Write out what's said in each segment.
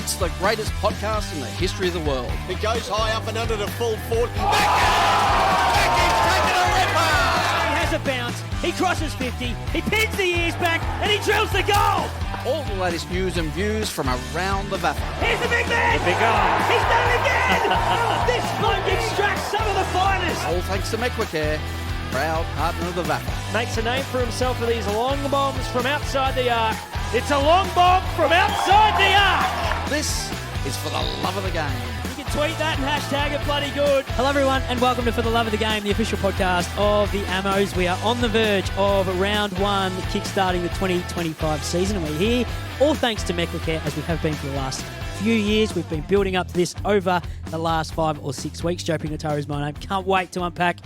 It's the greatest podcast in the history of the world. It goes high up and under the full foot. Becky's taken a ripper! He has a bounce, he crosses 50, he pins the ears back, and he drills the goal! All the latest news and views from around the VAFA. Here's the big man! The big guy. He's done it again! This bloke extracts some of the finest! All thanks to Mequicare, proud partner of the VAFA. Makes a name for himself with these long bombs from outside the arc. It's a long bomb from outside the arc! This is for the love of the game. You can tweet that and hashtag it bloody good. Hello everyone and welcome to For the Love of the Game, the official podcast of the Ammos. We are on the verge of round one, kickstarting the 2025 season, and we're here all thanks to Mequicare, as we have been for the last few years. We've been building up to this over the last 5 or 6 weeks. Joe Pingataro is my name. Can't wait to unpack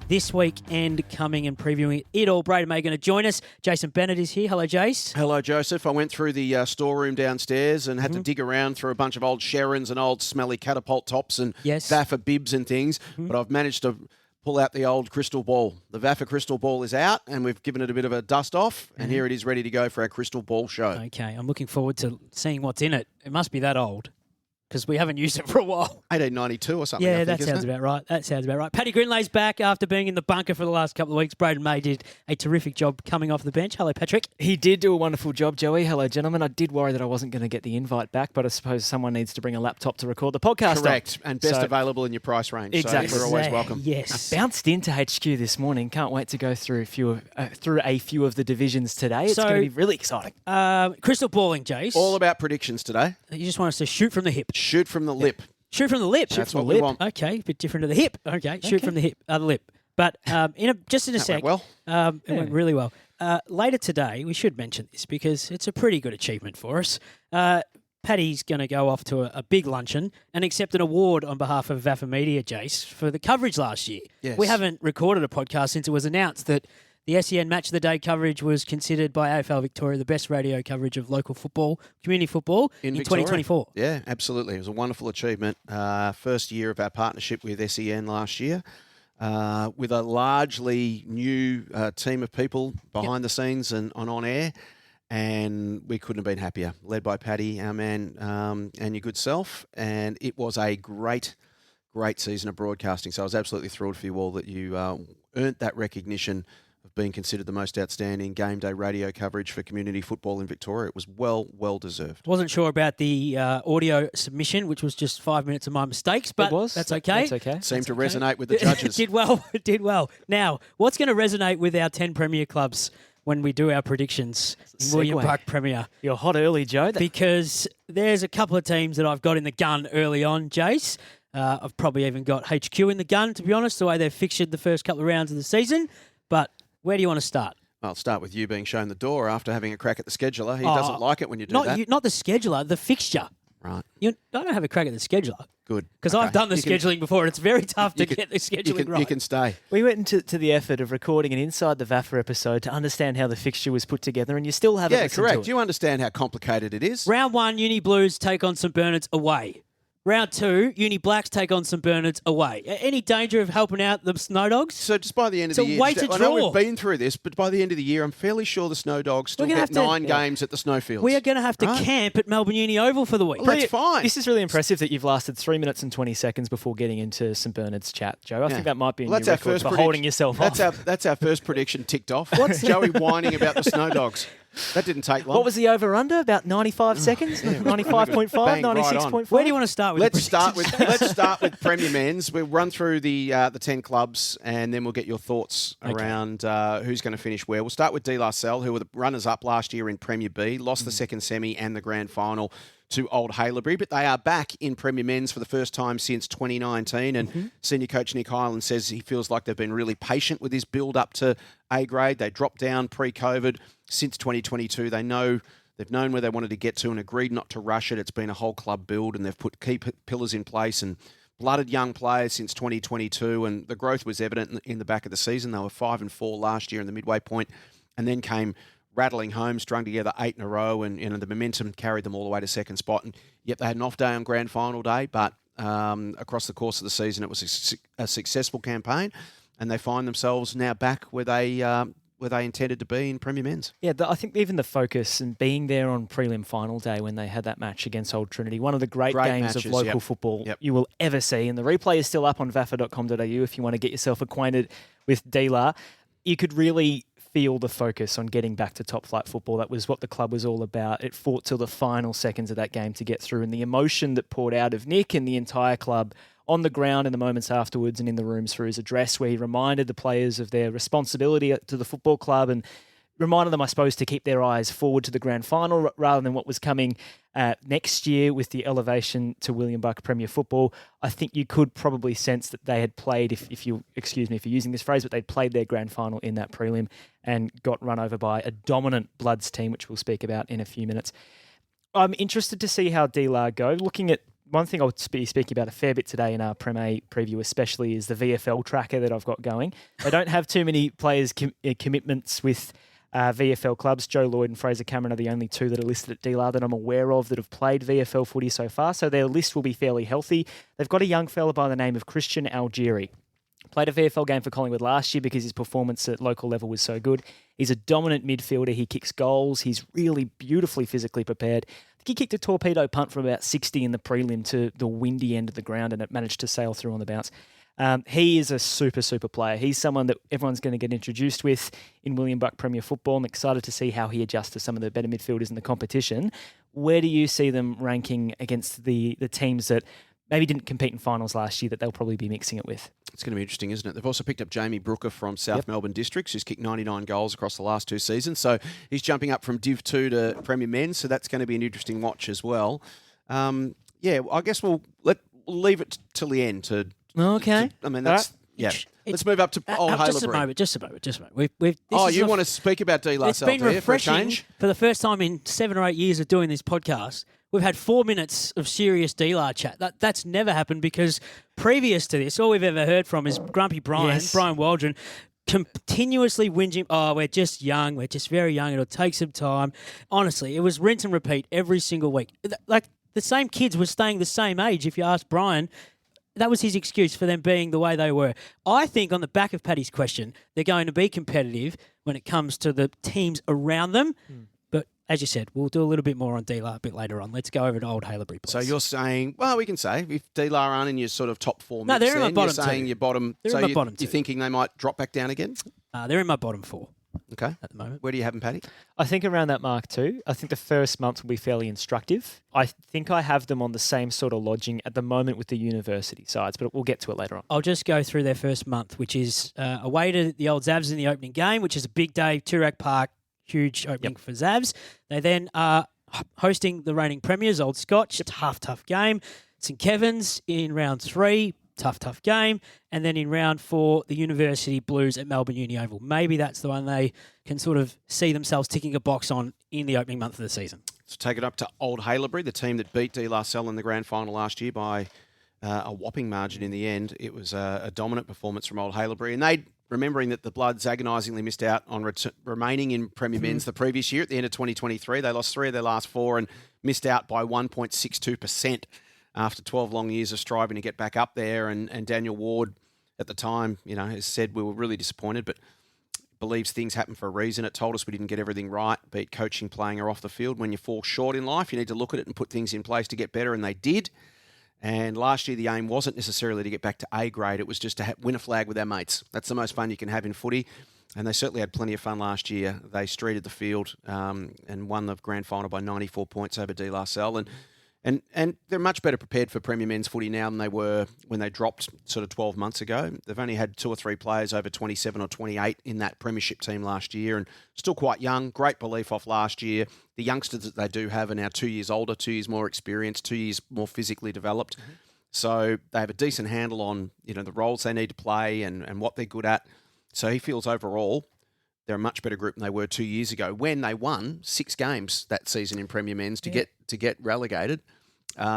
this week and coming and previewing it all. Brayden May going to join us. Jason Bennett is here. Hello, Jace. Hello, Joseph. I went through the storeroom downstairs and had to dig around through a bunch of old Sherrins and old smelly catapult tops and VAFA bibs and things, but I've managed to pull out the old crystal ball. The VAFA crystal ball is out, and we've given it a bit of a dust off, and here it is ready to go for our crystal ball show. Okay, I'm looking forward to seeing what's in it. It must be that old, because we haven't used it for a while. 1892 or something, Yeah, I think, that sounds about right. That sounds about right. Paddy Grinlay's back after being in the bunker for the last couple of weeks. Brayden May did a terrific job coming off the bench. Hello, Patrick. He did do a wonderful job, Joey. Hello, gentlemen. I did worry that I wasn't going to get the invite back, but I suppose someone needs to bring a laptop to record the podcast. Correct, and best available in your price range. Exactly. So you're always welcome. Yes. I bounced into HQ this morning. Can't wait to go through a few of the divisions today. It's going to be really exciting. Crystal balling, Jace. All about predictions today. You just want us to shoot from the hip. Shoot from the lip. Shoot from the lip. That's what we want. Okay, a bit different to the hip. Okay, shoot from the hip, the lip. But just in a sec. Went well. It went really well. Later today, we should mention this because it's a pretty good achievement for us. Paddy's going to go off to a big luncheon and accept an award on behalf of VAFA Media, Jace, for the coverage last year. Yes. We haven't recorded a podcast since it was announced that the SEN Match of the Day coverage was considered by AFL Victoria the best radio coverage of local football, community football in 2024. Yeah, absolutely. It was a wonderful achievement. First year of our partnership with SEN last year, with a largely new team of people behind the scenes and on air. And we couldn't have been happier. Led by Paddy, our man, and your good self. And it was a great season of broadcasting. So I was absolutely thrilled for you all that you earned that recognition of being considered the most outstanding game day radio coverage for community football in Victoria. It was well deserved. Wasn't sure about the audio submission, which was just 5 minutes of my mistakes, but that's okay. That's okay. Seemed to resonate with the judges. It did well. Now, what's going to resonate with our 10 Premier clubs when we do our predictions in William Park Premier? You're hot early, Joe. Because there's a couple of teams that I've got in the gun early on, Jace. I've probably even got HQ in the gun, to be honest, the way they've fixtured the first couple of rounds of the season. But where do you want to start? I'll start with you being shown the door after having a crack at the scheduler. He doesn't like it when you do that. Not the scheduler, the fixture. Right. I don't have a crack at the scheduler. Good. Because I've done the scheduling before, and it's very tough to get the scheduling right. You can stay. We went into the effort of recording an Inside the VAFA episode to understand how the fixture was put together, and you still haven't listened correct. to it. You understand how complicated it is. Round 1, Uni Blues take on St Bernard's away. Round 2, Uni Blacks take on St Bernard's away. Any danger of helping out the Snow Dogs? So just by the end of the year, way to I draw. know we've been through this, but by the end of the year, I'm fairly sure the Snow Dogs still get 9 games at the Snowfields. We are going to have to camp at Melbourne Uni Oval for the week. Well, that's fine. This is really impressive that you've lasted 3 minutes and 20 seconds before getting into St Bernard's chat, Joe. I think that might be a new record for holding yourself off. That's our first prediction ticked off. What's Joey whining about the Snow Dogs? That didn't take long. What was the over-under? About 95 seconds? 95.5, 96.5? Where do you want to start with? Let's start with Premier Men's. We'll run through the 10 clubs and then we'll get your thoughts around who's going to finish where. We'll start with De La Salle, who were the runners-up last year in Premier B, lost the second semi and the grand final to Old Haileybury, but they are back in Premier Men's for the first time since 2019, and senior coach Nick Hyland says he feels like they've been really patient with this build-up to A grade. They dropped down pre-COVID. Since 2022, they've known where they wanted to get to and agreed not to rush it. It's been a whole club build, and they've put key pillars in place and blooded young players since 2022, and the growth was evident in the back of the season. They were 5-4 last year in the midway point, and then came rattling home, strung together 8 in a row, and the momentum carried them all the way to second spot. And yep, they had an off day on grand final day, but across the course of the season, it was a successful campaign, and they find themselves now back where they were they intended to be in Premier Men's. Yeah, I think even the focus and being there on prelim final day when they had that match against Old Trinity, one of the great games matches, of local football you will ever see. And the replay is still up on vaffa.com.au if you want to get yourself acquainted with D-La. You could really feel the focus on getting back to top flight football. That was what the club was all about. It fought till the final seconds of that game to get through, and the emotion that poured out of Nick and the entire club on the ground in the moments afterwards and in the rooms for his address, where he reminded the players of their responsibility to the football club and reminded them, I suppose, to keep their eyes forward to the grand final rather than what was coming next year with the elevation to William Buck Premier Football. I think you could probably sense that they had played, if you excuse me for using this phrase, but they'd played their grand final in that prelim and got run over by a dominant Bloods team, which we'll speak about in a few minutes. I'm interested to see how D-La go. Looking at one thing I'll be speaking about a fair bit today in our Premier preview especially is the VFL tracker that I've got going. They don't have too many players commitments with VFL clubs. Joe Lloyd and Fraser Cameron are the only two that are listed at D-La that I'm aware of that have played VFL footy so far, so their list will be fairly healthy. They've got a young fella by the name of Christian Algieri. Played a VFL game for Collingwood last year because his performance at local level was so good. He's a dominant midfielder. He kicks goals. He's really beautifully physically prepared. I think he kicked a torpedo punt from about 60 in the prelim to the windy end of the ground, and it managed to sail through on the bounce. He is a super player. He's someone that everyone's going to get introduced with in William Buck Premier Football. I'm excited to see how he adjusts to some of the better midfielders in the competition. Where do you see them ranking against the teams that maybe didn't compete in finals last year that they'll probably be mixing it with? It's going to be interesting, isn't it? They've also picked up Jamie Brooker from South Melbourne Districts, who's kicked 99 goals across the last 2 seasons. So he's jumping up from Div 2 to Premier Men's, so that's going to be an interesting watch as well. I guess we'll leave it till the end to... Okay. Let's move up to Old Haileybury. Just a moment. You want to speak about D-La It's been refreshing for the first time in 7 or 8 years of doing this podcast. We've had 4 minutes of serious D-La chat. That's never happened because previous to this, all we've ever heard from is Grumpy Brian Waldron, continuously whinging, we're just young, we're just very young, it'll take some time. Honestly, it was rinse and repeat every single week. Like, the same kids were staying the same age, if you ask Brian. That was his excuse for them being the way they were. I think on the back of Paddy's question, they're going to be competitive when it comes to the teams around them. But as you said, we'll do a little bit more on D-La a bit later on. Let's go over to Old Haileybury, please. So you're saying, we can say, if D-La aren't in your sort of top 4 mix, they're in my bottom you're saying two. Your bottom. They're in my bottom two. You're thinking they might drop back down again? They're in my bottom 4. Okay. At the moment. Where do you have them, Paddy? I think around that mark too. I think the first month will be fairly instructive. I think I have them on the same sort of lodging at the moment with the university sides, but we'll get to it later on. I'll just go through their first month, which is away to the old Zavs in the opening game, which is a big day, Toorak Park, huge opening for Zavs. They then are hosting the reigning premiers, Old Scotch. It's a tough game. St Kevin's in round 3. Tough game. And then in round 4, the University Blues at Melbourne Uni Oval. Maybe that's the one they can sort of see themselves ticking a box on in the opening month of the season. So take it up to Old Haileybury, the team that beat Salle in the grand final last year by a whopping margin in the end. It was a dominant performance from Old Haileybury. And remembering that the Bloods agonisingly missed out on remaining in Premier Men's the previous year at the end of 2023. They lost 3 of their last 4 and missed out by 1.62%. After 12 long years of striving to get back up there. And Daniel Ward at the time, has said we were really disappointed, but believes things happen for a reason. It told us we didn't get everything right, be it coaching, playing or off the field. When you fall short in life, you need to look at it and put things in place to get better, and they did. And last year, the aim wasn't necessarily to get back to A grade. It was just to win a flag with our mates. That's the most fun you can have in footy. And they certainly had plenty of fun last year. They streeted the field and won the grand final by 94 points over Salle. And they're much better prepared for Premier Men's footy now than they were when they dropped sort of 12 months ago. They've only had 2 or 3 players over 27 or 28 in that premiership team last year and still quite young. Great belief off last year. The youngsters that they do have are now 2 years older, 2 years more experienced, 2 years more physically developed. Mm-hmm. So they have a decent handle on, the roles they need to play and what they're good at. So he feels overall they're a much better group than they were 2 years ago when they won 6 games that season in Premier Men's to get relegated.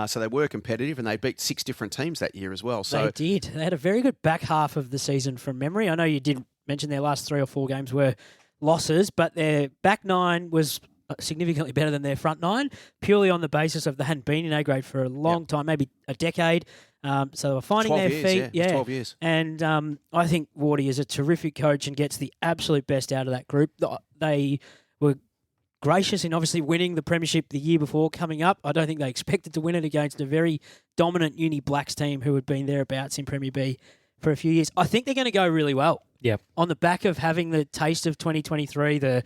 So they were competitive and they beat 6 different teams that year as well. So they did. They had a very good back half of the season from memory. I know you did mention their last 3 or 4 games were losses, but their back 9 was significantly better than their front 9, purely on the basis of they hadn't been in A grade for a long time, maybe a decade. So they were finding 12 their years, feet. yeah, 12 years. And I think Wardy is a terrific coach and gets the absolute best out of that group. They were gracious in obviously winning the premiership the year before coming up. I don't think they expected to win it against a very dominant Uni Blacks team who had been thereabouts in Premier B for a few years. I think they're going to go really well. Yep. On the back of having the taste of 2023, the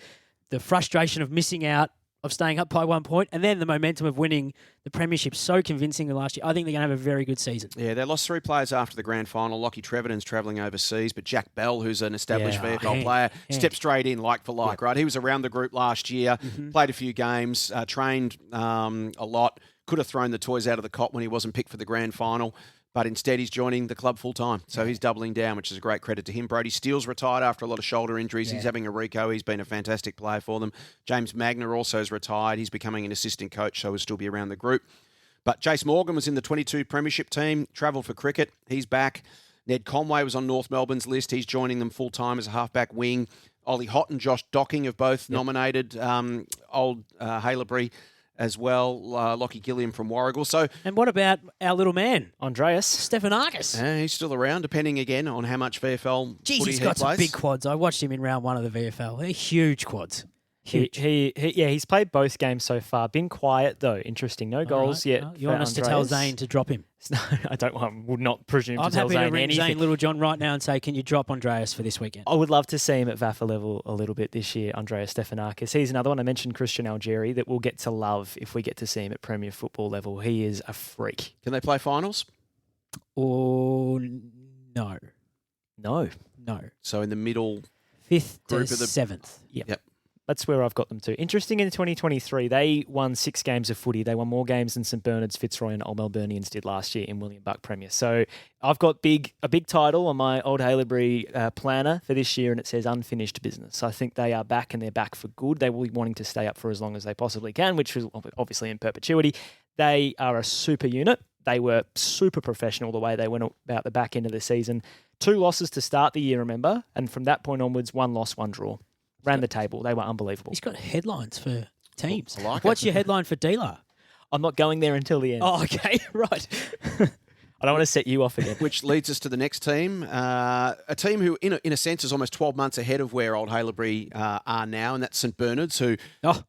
frustration of missing out, of staying up by 1 point, and then the momentum of winning the premiership so convincingly last year. I think they're going to have a very good season. Yeah, they lost 3 players after the grand final. Lockie Treverton's travelling overseas, but Jack Bell, who's an established VFL player, stepped straight in like for like, right? He was around the group last year, played a few games, trained a lot, could have thrown the toys out of the cot when he wasn't picked for the grand final. But instead, he's joining the club full-time. So he's doubling down, which is a great credit to him. Brody Steele's retired after a lot of shoulder injuries. He's having a Rico. He's been a fantastic player for them. James Magner also is retired. He's becoming an assistant coach, so he'll still be around the group. But Jace Morgan was in the 22 premiership team, travelled for cricket. He's back. Ned Conway was on North Melbourne's list. He's joining them full-time as a halfback wing. Ollie Hott and Josh Docking have both nominated. Old Haileybury as well, Lockie Gilliam from Warrigal. So, And what about our little man, Andreas Stefanakis? he's still around, depending again on how much VFL Jeez, footy he's he got some plays. big quads. I watched him in round 1 of the VFL. They're huge quads. Huge. He's played both games so far. Been quiet though. Interesting. No goals yet. You want us to tell Zane to drop him? No, I would not presume I'm to tell happy Zane to ring anything. Zane Littlejohn right now and say, can you drop Andreas for this weekend? I would love to see him at VAFA level a little bit this year, Andreas Stefanakis. He's another one. I mentioned Christian Algeri that we'll get to love if we get to see him at Premier Football level. He is a freak. Can they play finals? Or no. No. So in the middle 5th to Group of the- 7th. Yep. That's where I've got them to. Interesting in 2023, they won 6 games of footy. They won more games than St Bernard's, Fitzroy and Old Melburnians did last year in William Buck Premier. So I've got a big title on my Old Haileybury planner for this year, and it says unfinished business. I think they are back, and they're back for good. They will be wanting to stay up for as long as they possibly can, which is obviously in perpetuity. They are a super unit. They were super professional the way they went about the back end of the season. 2 losses to start the year, remember? And from that point onwards, 1 loss, 1 draw. Ran the table. They were unbelievable. He's got headlines for teams. I like What's your headline for Dealer? I'm not going there until the end. Oh, okay, right. I don't want to set you off again. Which leads us to the next team, a team who, in a sense, is almost 12 months ahead of where Old Haileybury are now, and that's St Bernard's, who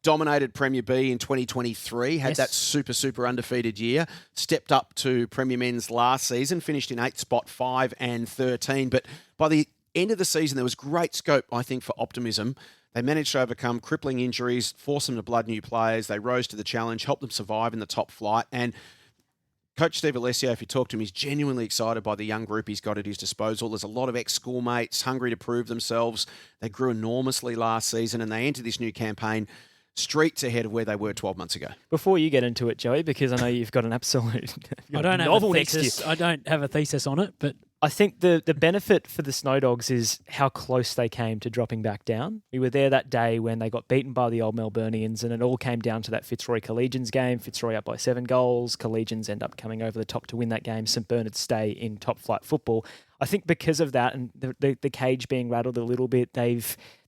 dominated Premier B in 2023, had that super undefeated year, stepped up to Premier Men's last season, finished in 8th spot, 5 and 13. But by the end of the season, there was great scope, I think, for optimism. They managed to overcome crippling injuries, force them to blood new players. They rose to the challenge, helped them survive in the top flight. And Coach Steve Alessio, if you talk to him, he's genuinely excited by the young group he's got at his disposal. There's a lot of ex-schoolmates hungry to prove themselves. They grew enormously last season, and they enter this new campaign streets ahead of where they were 12 months ago. Before you get into it, Joey, because I know you've got an absolute I don't have novel a next year. thesis. I don't have a thesis on it, but I think the benefit for the Snow Dogs is how close they came to dropping back down. We were there that day when they got beaten by the Old Melburnians, and it all came down to that Fitzroy Collegians game. Fitzroy up by 7 goals. Collegians end up coming over the top to win that game. St Bernard stay in top flight football. I think because of that and the cage being rattled a little bit, they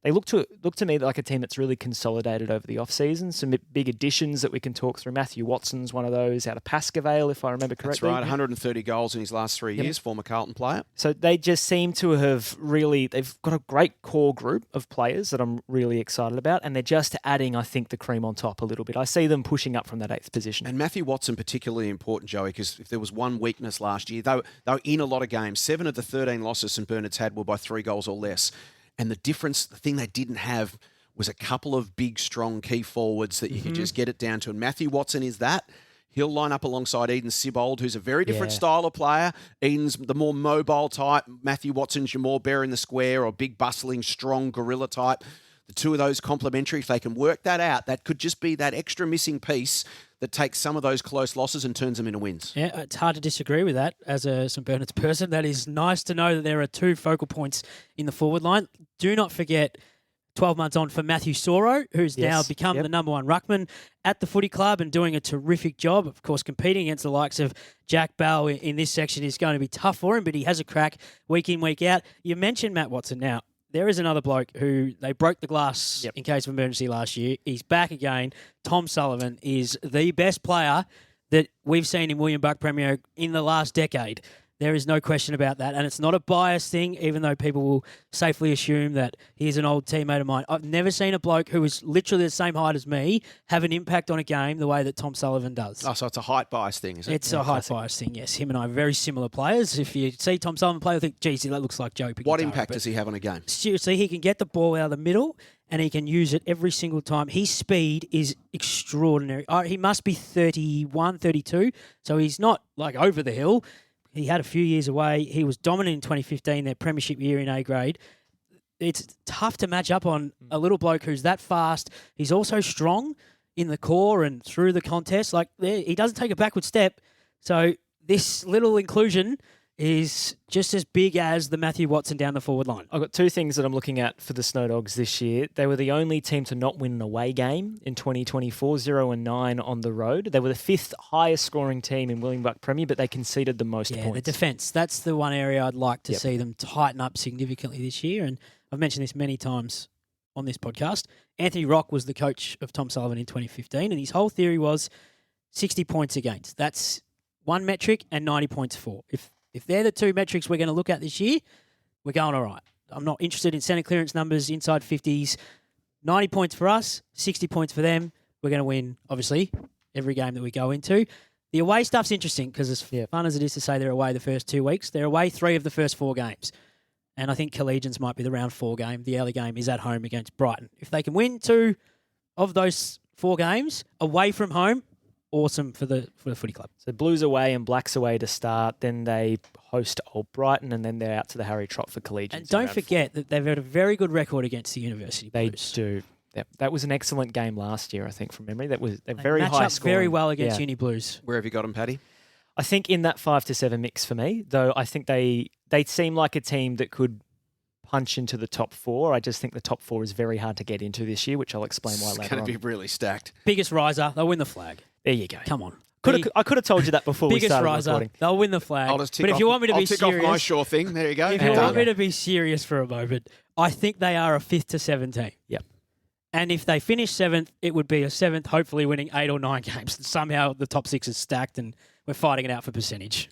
look to me like a team that's really consolidated over the off-season. Some big additions that we can talk through. Matthew Watson's one of those out of Pascavale, if I remember correctly. That's right, 130 goals in his last 3 years, former Carlton player. So they just seem to have they've got a great core group of players that I'm really excited about, and they're just adding, I think, the cream on top a little bit. I see them pushing up from that 8th position. And Matthew Watson particularly important, Joey, because if there was one weakness last year, they were in a lot of games. 7 of the 13 losses St Bernard's had were by 3 goals or less. And the difference, the thing they didn't have was a couple of big, strong key forwards that you could just get it down to. And Matthew Watson is that. He'll line up alongside Eden Sibold, who's a very different style of player. Eden's the more mobile type. Matthew Watson's your more bear in the square or big, bustling, strong gorilla type. The two of those complementary, if they can work that out, that could just be that extra missing piece that takes some of those close losses and turns them into wins. yeah, it's hard to disagree with that as a St Bernard's person. That is nice to know that there are 2 focal points in the forward line. Do not forget 12 months on for Matthew Soro, who's now become the number 1 ruckman at the footy club and doing a terrific job. Of course, competing against the likes of Jack Bell in this section is going to be tough for him, but he has a crack week in, week out. You mentioned Matt Watson. Now, there is another bloke who they broke the glass in case of emergency last year. He's back again. Tom Sullivan is the best player that we've seen in William Buck Premier in the last decade. There is no question about that. And it's not a biased thing, even though people will safely assume that he's an old teammate of mine. I've never seen a bloke who is literally the same height as me have an impact on a game the way that Tom Sullivan does. Oh, so it's a height bias thing, is it? It's a height bias thing, yes. Him and I are very similar players. If you see Tom Sullivan play, you think, geez, that looks like Joey Picataro. What impact does he have on a game? Seriously, he can get the ball out of the middle and he can use it every single time. His speed is extraordinary. He must be 31, 32, so he's not like over the hill. He had a few years away. He was dominant in 2015, their premiership year in A grade. It's tough to match up on a little bloke who's that fast. He's also strong in the core and through the contest. Like, he doesn't take a backward step. So this little inclusion is just as big as the Matthew Watson down the forward line. I've got two things that I'm looking at for the Snow Dogs this year. They were the only team to not win an away game in 2024, 0-9 on the road. They were the fifth highest scoring team in William Buck Premier, but they conceded the most points. The defence. That's the one area I'd like to see them tighten up significantly this year. And I've mentioned this many times on this podcast. Anthony Rock was the coach of Tom Sullivan in 2015, and his whole theory was 60 points against. That's one metric and 90 points for. If they're the two metrics we're going to look at this year, we're going all right. I'm not interested in centre clearance numbers inside 50s. 90 points for us, 60 points for them. We're going to win, obviously, every game that we go into. The away stuff's interesting because as fun as it is to say they're away the first 2 weeks, they're away 3 of the first 4 games. And I think Collegians might be the round 4 game. The early game is at home against Brighton. If they can win 2 of those 4 games away from home, awesome for the footy club. So Blues away and Blacks away to start, then they host Old Brighton, and then they're out to the Harry Trott for Collegians. And don't forget that they've had a very good record against the University Blues. They do. That was an excellent game last year, I think, from memory. They're very match high up scoring. very well against Uni Blues. Where have you got them, Paddy? I think in that 5 to 7 mix for me, though I think they seem like a team that could punch into the top 4. I just think the top 4 is very hard to get into this year, which I'll explain why later on. It's going to be really stacked. Biggest riser, they'll win the flag. There you go. Come on. I could have told you that before we started recording. They'll win the flag. I'll just tick but off, if you want me to I'll be tick serious, off my sure thing. There you go. If you want me to be serious for a moment, I think they are a 5th to 7th team. Yep. And if they finish 7th, it would be a 7th, hopefully winning 8 or 9 games. Somehow the top 6 is stacked and we're fighting it out for percentage.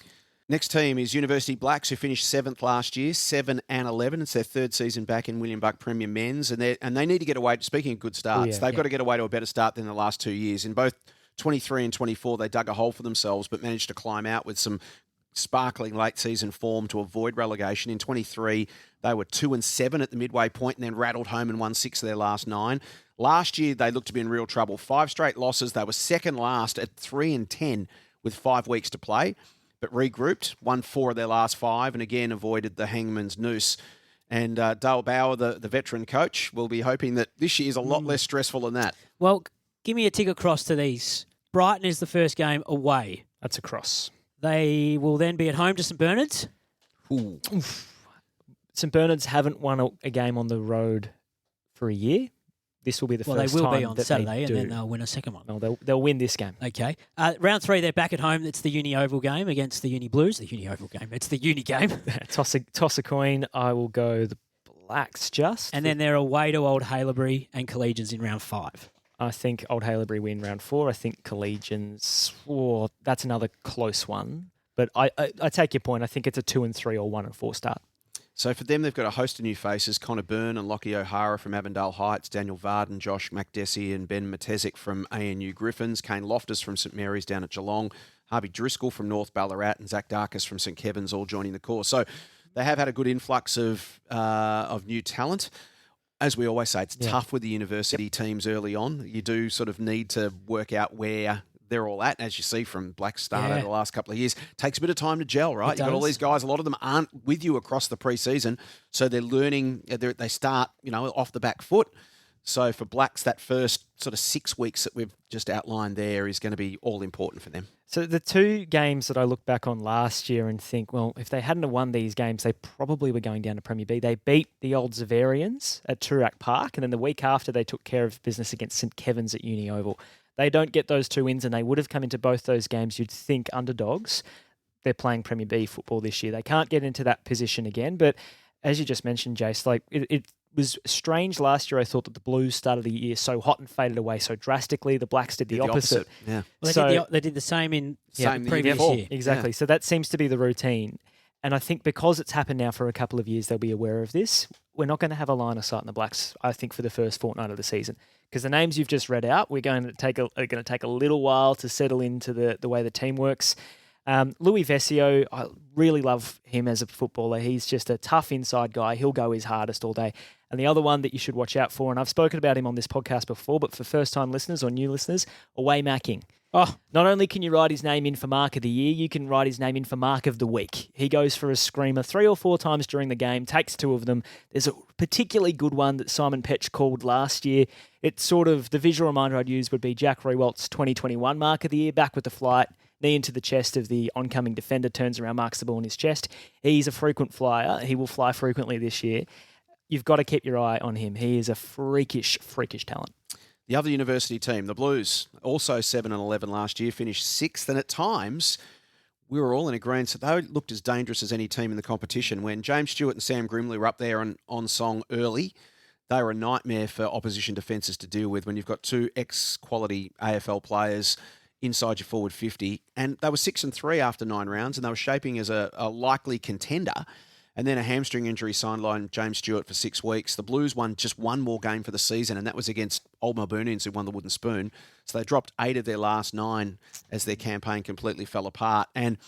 Next team is University Blacks, who finished 7th last year, 7-11. It's their 3rd season back in William Buck Premier Men's, and they need to get away. Speaking of good starts, they've got to get away to a better start than the last 2 years. In both 23 and 24, they dug a hole for themselves, but managed to climb out with some sparkling late season form to avoid relegation. In 23, they were 2-7 at the midway point, and then rattled home and won 6 of their last 9. Last year, they looked to be in real trouble. 5 straight losses. They were second last at 3-10 with 5 weeks to play, but regrouped, won 4 of their last 5, and again avoided the hangman's noose. And Dale Bauer, the veteran coach, will be hoping that this year is a lot less stressful than that. Well, give me a tick across to these. Brighton is the first game away. That's a cross. They will then be at home to St Bernard's. Ooh. St Bernard's haven't won a game on the road for a year. This will be the first time. Well, they will be on that Saturday, they and then they'll win a second one. No, they'll win this game. Okay. Round 3, they're back at home. It's the Uni Oval game against the Uni Blues. The Uni Oval game. It's the Uni game. Toss a coin. I will go the Blacks just. And then they're away to Old Haileybury and Collegians in round 5. I think Old Haileybury win round 4. I think Collegians, that's another close one. But I take your point. I think it's a 2-3 or 1-4 start. So for them, they've got a host of new faces: Connor Byrne and Lockie O'Hara from Avondale Heights, Daniel Varden, Josh McDessie and Ben Matezic from ANU Griffins, Kane Loftus from St Mary's down at Geelong, Harvey Driscoll from North Ballarat, and Zach Darkus from St Kevin's, all joining the course. So they have had a good influx of new talent. As we always say, it's tough with the university teams early on. You do sort of need to work out where they're all at, as you see from Black's start over the last couple of years. Takes a bit of time to gel, right? You've got all these guys, a lot of them aren't with you across the preseason, so they're learning, they start, off the back foot. So for Blacks, that first sort of 6 weeks that we've just outlined there is going to be all important for them. So the 2 games that I look back on last year and think, well, if they hadn't have won these games, they probably were going down to Premier B. They beat the old Xaverians at Toorak Park, and then the week after they took care of business against St Kevin's at Uni Oval. They don't get those 2 wins, and they would have come into both those games, you'd think, underdogs. They're playing Premier B football this year. They can't get into that position again, but as you just mentioned, Jace, was strange last year. I thought that the Blues started the year so hot and faded away so drastically. The Blacks did the opposite. Yeah. Well, they did the same in Same the the previous year year. Exactly. Yeah. So that seems to be the routine. And I think because it's happened now for a couple of years, they'll be aware of this. We're not going to have a line of sight in the Blacks, I think, for the first fortnight of the season. Because the names you've just read out, are going to take a little while to settle into the way the team works. Louis Vesio, I really love him as a footballer. He's just a tough inside guy. He'll go his hardest all day. And the other one that you should watch out for, and I've spoken about him on this podcast before, but for first-time listeners or new listeners, Away Macking. Oh, not only can you write his name in for Mark of the Year, you can write his name in for Mark of the Week. He goes for a screamer 3 or 4 times during the game, takes 2 of them. There's a particularly good one that Simon Petch called last year. It's sort of, the visual reminder I'd use would be Jack Rewalt's 2021 Mark of the Year, back with the flight, knee into the chest of the oncoming defender, turns around, marks the ball in his chest. He's a frequent flyer. He will fly frequently this year. You've got to keep your eye on him. He is a freakish talent. The other university team, the Blues, also 7-11 last year, finished 6th. And at times, we were all in agreement that they looked as dangerous as any team in the competition. When James Stewart and Sam Grimley were up there on song early, they were a nightmare for opposition defences to deal with when you've got 2 ex-quality AFL players inside your forward 50. And they were 6-3 after 9 rounds, and they were shaping as a likely contender. And then a hamstring injury sidelined James Stewart for 6 weeks. The Blues won just one more game for the season, and that was against Old Melburnians, who won the Wooden Spoon. So they dropped 8 of their last 9 as their campaign completely fell apart. And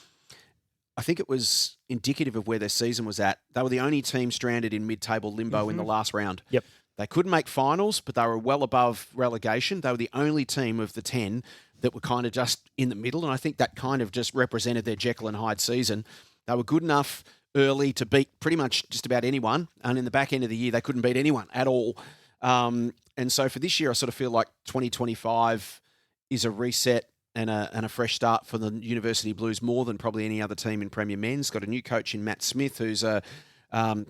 I think it was indicative of where their season was at. They were the only team stranded in mid-table limbo in the last round. Yep. They couldn't make finals, but they were well above relegation. They were the only team of the 10 that were kind of just in the middle, and I think that kind of just represented their Jekyll and Hyde season. They were good enough early to beat pretty much just about anyone, and in the back end of the year, they couldn't beat anyone at all. And so for this year, I sort of feel like 2025 is a reset and a fresh start for the University Blues more than probably any other team in Premier Men's. Got a new coach in Matt Smith, who's a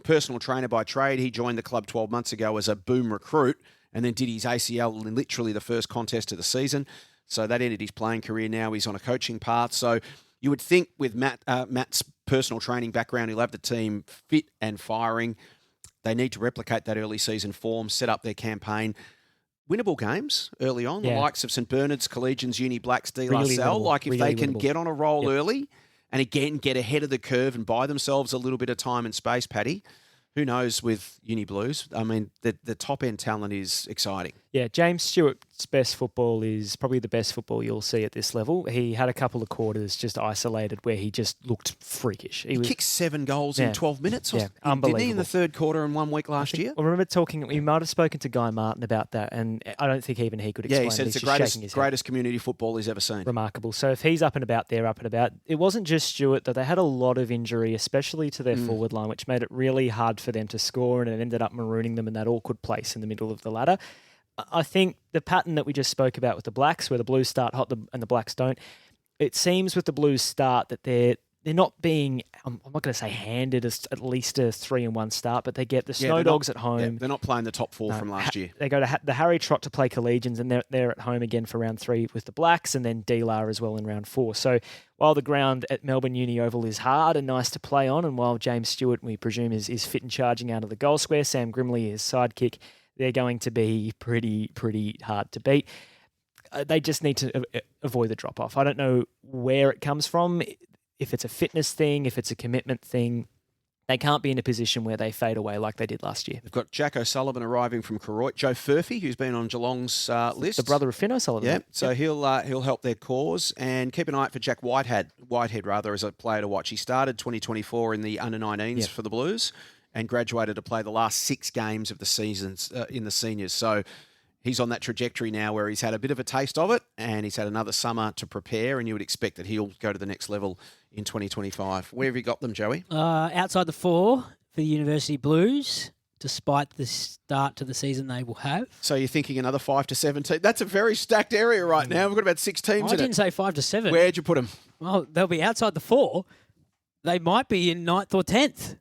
personal trainer by trade. He joined the club 12 months ago as a boom recruit and then did his ACL in literally the first contest of the season. So that ended his playing career. Now he's on a coaching path. So you would think with Matt's personal training background, he'll have the team fit and firing. They need to replicate that early season form, set up their campaign. Winnable games early on, the likes of St Bernard's, Collegians, Uni Blacks, De La Salle. Like if they can get on a roll early and again get ahead of the curve and buy themselves a little bit of time and space, Paddy, who knows with Uni Blues? I mean, the top-end talent is exciting. Yeah, James Stewart's best football is probably the best football you'll see at this level. He had a couple of quarters just isolated where he just looked freakish. He kicked 7 goals in 12 minutes. Unbelievable. Didn't he in the third quarter in 1 week last year? I remember we might have spoken to Guy Martin about that, and I don't think even he could explain it. Yeah, he said it's the greatest community football he's ever seen. Remarkable. So if he's up and about, they're up and about. It wasn't just Stewart, though. They had a lot of injury, especially to their forward line, which made it really hard for them to score, and it ended up marooning them in that awkward place in the middle of the ladder. I think the pattern that we just spoke about with the Blacks, where the Blues start hot and the Blacks don't, it seems with the Blues start that they're not being, I'm not going to say handed at least a 3-1 start, but they get the Snow Dogs at home. Yeah, they're not playing the top 4 from last year. They go to the Harry Trot to play Collegians, and they're at home again for round 3 with the Blacks, and then D-Lar as well in round 4. So while the ground at Melbourne Uni Oval is hard and nice to play on, and while James Stewart, we presume, is fit and charging out of the goal square, Sam Grimley is sidekick, they're going to be pretty hard to beat. They just need to avoid the drop-off. I don't know where it comes from, if it's a fitness thing, if it's a commitment thing. They can't be in a position where they fade away like they did last year. They've got Jack O'Sullivan arriving from Koroit, Joe Furphy, who's been on Geelong's list. The brother of Finn O'Sullivan. Yeah, so he'll help their cause, and keep an eye out for Jack Whitehead as a player to watch. He started 2024 in the under-19s for the Blues and graduated to play the last 6 games of the seasons in the seniors. So he's on that trajectory now where he's had a bit of a taste of it, and he's had another summer to prepare, and you would expect that he'll go to the next level in 2025. Where have you got them, Joey? Outside the 4 for the University Blues, despite the start to the season they will have. So you're thinking another 5 to 7 teams. That's a very stacked area right now. We've got about 6 teams in it. I didn't say 5 to 7. Where'd you put them? Well, they'll be outside the 4. They might be in 9th or 10th.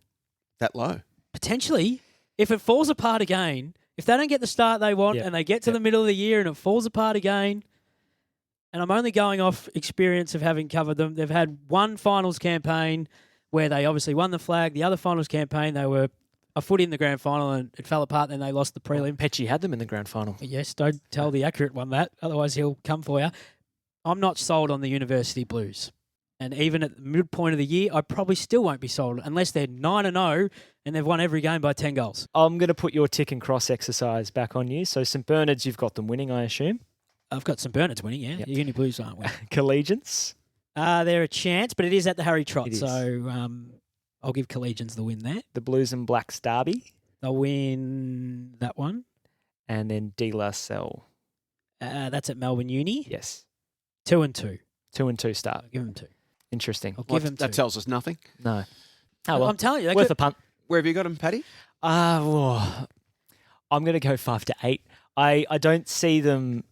That low? Potentially. If it falls apart again, if they don't get the start they want and they get to the middle of the year and it falls apart again, and I'm only going off experience of having covered them, they've had one finals campaign where they obviously won the flag. The other finals campaign, they were a foot in the grand final and it fell apart. Then they lost the prelim. Petchy had them in the grand final. Yes, don't tell the accurate one that. Otherwise, he'll come for you. I'm not sold on the University Blues. And even at the midpoint of the year, I probably still won't be sold unless they're 9-0 and they've won every game by 10 goals. I'm going to put your tick and cross exercise back on you. So St Bernard's, you've got them winning, I assume. I've got St Bernard's winning, yeah. Yep. The Uni Blues aren't winning. Collegians? They're a chance, but it is at the Harry Trot. It is. So I'll give Collegians the win there. The Blues and Blacks derby? They'll win that one. And then De La Salle. That's at Melbourne Uni. Yes. 2-2. 2-2 start. I'll give them 2. Interesting. I'll give them 2. That tells us nothing. No. Oh, well. I'm telling you. Worth a punt. Where have you got him, Paddy? I'm going to go 5-8. I don't see them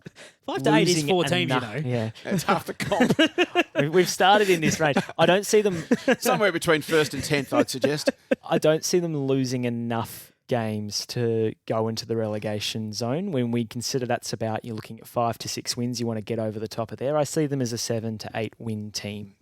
5-8 is 4 teams, enough. you know. Yeah. It's half the comp. We've started in this range. I don't see them... Somewhere between 1st and 10th, I'd suggest. I don't see them losing enough games to go into the relegation zone. When we consider that's about, you're looking at 5 to 6 wins, you want to get over the top of there. I see them as a 7 to 8 win team.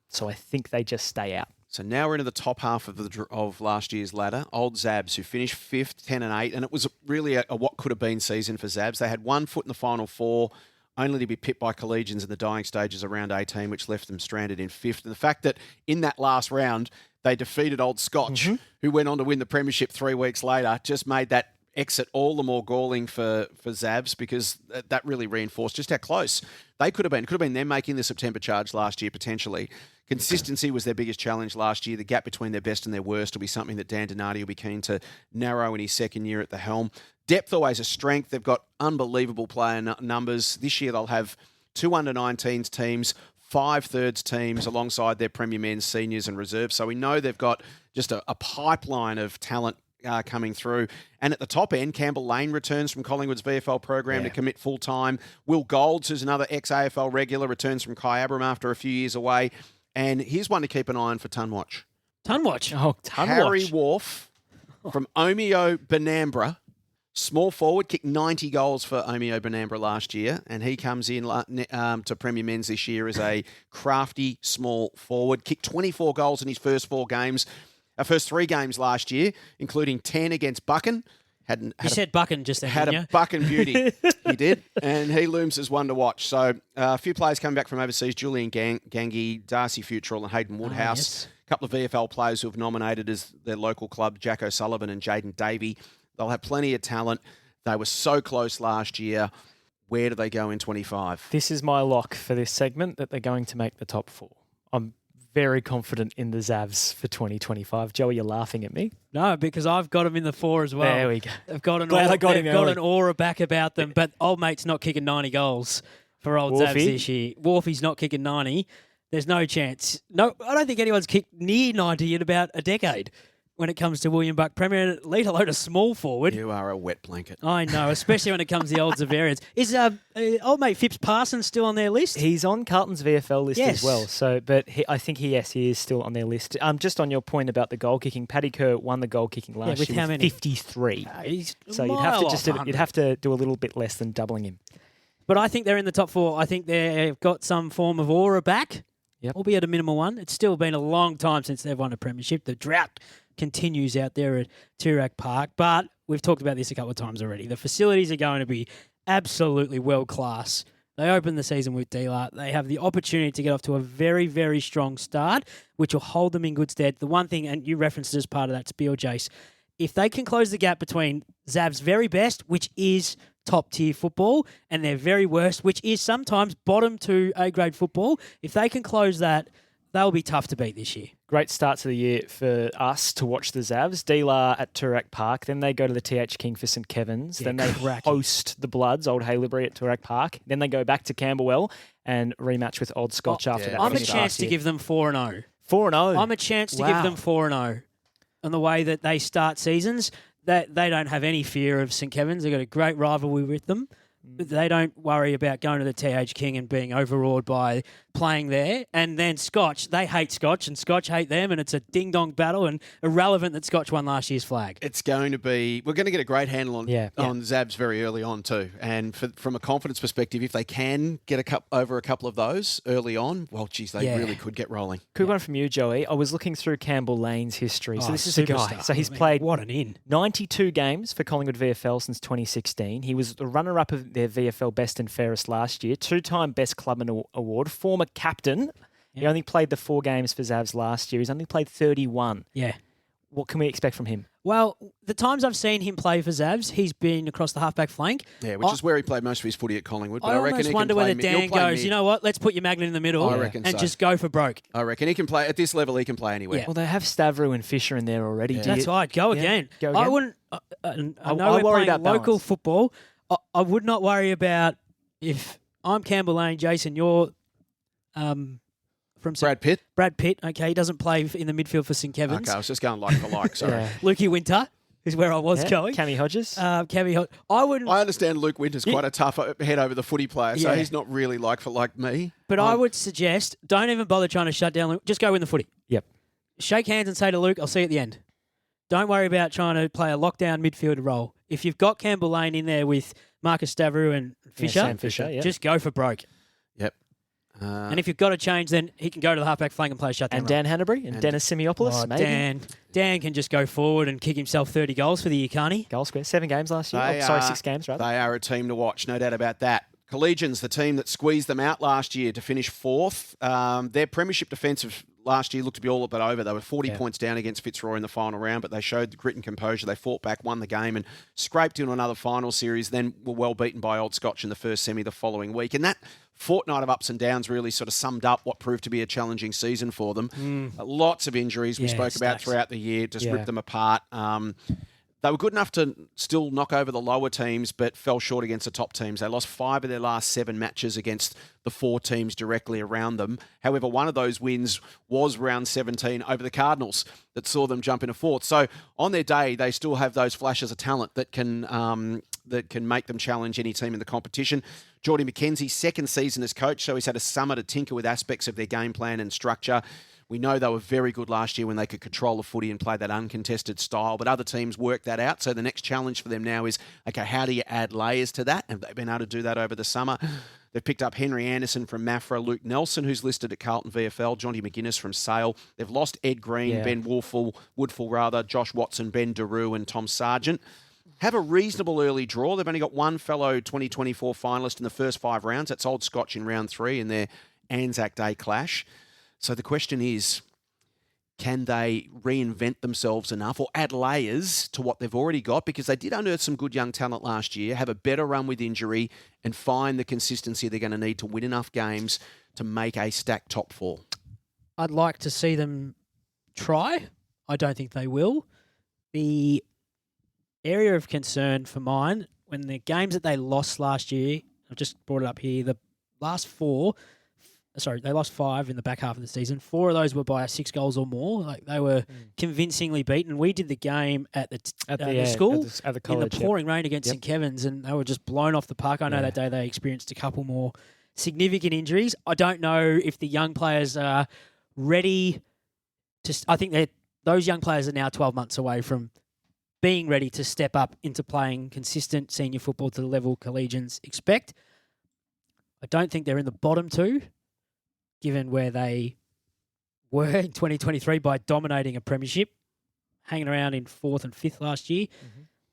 So I think they just stay out. So now we're into the top half of last year's ladder. Old Zabs, who finished 5th, 10 and 8, and it was really a what could have been season for Zabs. They had 1 foot in the final 4, only to be pipped by Collegians in the dying stages of round 18, which left them stranded in 5th. And the fact that in that last round they defeated Old Scotch, who went on to win the premiership 3 weeks later, just made that exit all the more galling for Zabs, because that really reinforced just how close they could have been. It could have been them making the September charge last year, potentially. Consistency was their biggest challenge last year. The gap between their best and their worst will be something that Dan Donati will be keen to narrow in his second year at the helm. Depth always a strength. They've got unbelievable player numbers. This year they'll have 2 under-19s teams, 5 thirds teams alongside their Premier Men's seniors and reserves. So we know they've got just a pipeline of talent coming through. And at the top end, Campbell Lane returns from Collingwood's VFL program to commit full-time. Will Golds, who's another ex-AFL regular, returns from Kyabram after a few years away. And here's one to keep an eye on for Tunwatch. Tunwatch? Oh, Tunwatch. Harry Wharf from Omeo Benambra. Small forward, kicked 90 goals for Omeo Benambra last year, and he comes in to Premier Men's this year as a crafty small forward. Kicked 24 goals in his first 3 games last year, including 10 against Buchan. You said Buchan just then, had didn't a you? Buchan beauty. He did, and he looms as one to watch. So a few players coming back from overseas, Julian Gangi, Darcy Futrell and Hayden Woodhouse. Yes. A couple of VFL players who have nominated as their local club, Jack O'Sullivan and Jaden Davey. They'll have plenty of talent. They were so close last year. Where do they go in 25? This is my lock for this segment, that they're going to make the top 4. I'm very confident in the Zavs for 2025. Joey, you're laughing at me. No, because I've got them in the 4 as well. There we go. They've got an Glad aura, I got him they've got early. an aura back about them, but old mate's not kicking 90 goals for old Zavs Wolfie? this year. Wolfie's not kicking 90. There's no chance. No, I don't think anyone's kicked near 90 in about a decade when it comes to William Buck Premier, let alone a small forward. You are a wet blanket. I know, especially when it comes to the old Xaverians. Is old mate Phipps Parsons still on their list? He's on Carlton's VFL list Yes. as well. So, but I think he is still on their list. Just on your point about the goal kicking, Paddy Kerr won the goal kicking last with year how with many? 53. He's So a you'd have to mile just off 100. you'd have to do a little bit less than doubling him. But I think they're in the top 4. I think they've got some form of aura back, albeit a minimal one. It's still been a long time since they've won a premiership. The drought continues out there at Toorak Park, but we've talked about this a couple of times already. The facilities are going to be absolutely world-class. They open the season with D-Lar. They have the opportunity to get off to a very, very strong start, which will hold them in good stead. The one thing, and you referenced it as part of that spiel, Jace, if they can close the gap between Zav's very best, which is top-tier football, and their very worst, which is sometimes bottom to A-grade football, if they can close that, they'll be tough to beat this year. Great start to the year for us to watch the Zavs. D-Lar at Toorak Park. Then they go to the TH King for St Kevin's. Yeah, then they cracking. host the Bloods, Old Haileybury at Toorak Park. Then they go back to Camberwell and rematch with Old Scotch after that. I'm a finish chance last to year. give them 4-0. 4-0. I'm a chance to Wow. give them 4-0. And the way that they start seasons, that they don't have any fear of St Kevin's. They've got a great rivalry with them. They don't worry about going to the TH King and being overawed by playing there, and then Scotch. They hate Scotch, and Scotch hate them, and it's a ding-dong battle, and irrelevant that Scotch won last year's flag. It's going to be... We're going to get a great handle on Zabs very early on too. And from a confidence perspective, if they can get over a couple of those early on, well, geez, they really could get rolling. Quick one from you, Joey. I was looking through Campbell Lane's history. So this is a guy. So he's played what an in 92 games for Collingwood VFL since 2016. He was the runner-up of their VFL Best and Fairest last year, 2-time Best Clubman Award, former captain. He only played the 4 games for Zavs last year. He's only played 31. Yeah. What can we expect from him? Well, the times I've seen him play for Zavs, he's been across the halfback flank. Yeah, which is where he played most of his footy at Collingwood. But I reckon almost he wonder can play whether Dan goes, you know what, let's put your magnet in the middle and just go for broke. I reckon he can play, at this level, he can play anywhere. Yeah. Well, they have Stavro and Fisher in there already. That's right. Go again. Go again. I wouldn't... I know we're playing about local balance. football. I would not worry about if I'm Campbell Lane, Jason, you're... from Brad Pitt? Brad Pitt, okay. He doesn't play in the midfield for St Kevin's. Okay, I was just going like for like, sorry. Lukey Winter is where I was going. Cammy Hodges. I understand Luke Winter's quite a tough head over the footy player, so he's not really like for like me. But I would suggest, don't even bother trying to shut down Luke. Just go win the footy. Yep. Shake hands and say to Luke, I'll see you at the end. Don't worry about trying to play a lockdown midfield role. If you've got Campbell Lane in there with Marcus Stavru and Fisher, Sam Fisher, just go for broke. Yep. And if you've got to change, then he can go to the halfback flank and play shutdown. And Dan Hanbury and Dennis Simeopoulos, maybe. Dan can just go forward and kick himself 30 goals for the year, can't he? Goal square. 7 games last year. 6 games, rather. They are a team to watch, no doubt about that. Collegians, the team that squeezed them out last year to finish 4th. Their premiership defensive last year looked to be all but over. They were 40 points down against Fitzroy in the final round, but they showed the grit and composure. They fought back, won the game, and scraped into another final series, then were well beaten by Old Scotch in the first semi the following week. And that fortnight of ups and downs really sort of summed up what proved to be a challenging season for them. Lots of injuries we spoke about throughout the year, just ripped them apart. They were good enough to still knock over the lower teams, but fell short against the top teams. They lost 5 of their last 7 matches against the 4 teams directly around them. However, one of those wins was round 17 over the Cardinals that saw them jump into 4th. So on their day, they still have those flashes of talent that can make them challenge any team in the competition. Geordie McKenzie's 2nd season as coach, so he's had a summer to tinker with aspects of their game plan and structure. We know they were very good last year when they could control the footy and play that uncontested style, but other teams worked that out. So the next challenge for them now is, okay, how do you add layers to that? And they've been able to do that over the summer. They've picked up Henry Anderson from Mafra, Luke Nelson, who's listed at Carlton VFL, Johnny McGuinness from Salle. They've lost Ed Green, Ben Woodfull, Josh Watson, Ben Daru, and Tom Sargent. Have a reasonable early draw. They've only got one fellow 2024 finalist in the first 5 rounds. That's Old Scotch in round 3 in their Anzac Day clash. So the question is, can they reinvent themselves enough or add layers to what they've already got? Because they did unearth some good young talent last year, have a better run with injury, and find the consistency they're going to need to win enough games to make a stacked top 4. I'd like to see them try. I don't think they will. The area of concern for mine, when the games that they lost last year, I've just brought it up here, the last 4... Sorry, they lost 5 in the back half of the season. 4 of those were by 6 goals or more. Like they were convincingly beaten. We did the game at the school at the college, in the pouring rain against St Kevin's, and they were just blown off the park. I know that day they experienced a couple more significant injuries. I don't know if the young players are ready to. I think that those young players are now 12 months away from being ready to step up into playing consistent senior football to the level Collegians expect. I don't think they're in the bottom 2. Given where they were in 2023 by dominating a premiership, hanging around in 4th and 5th last year.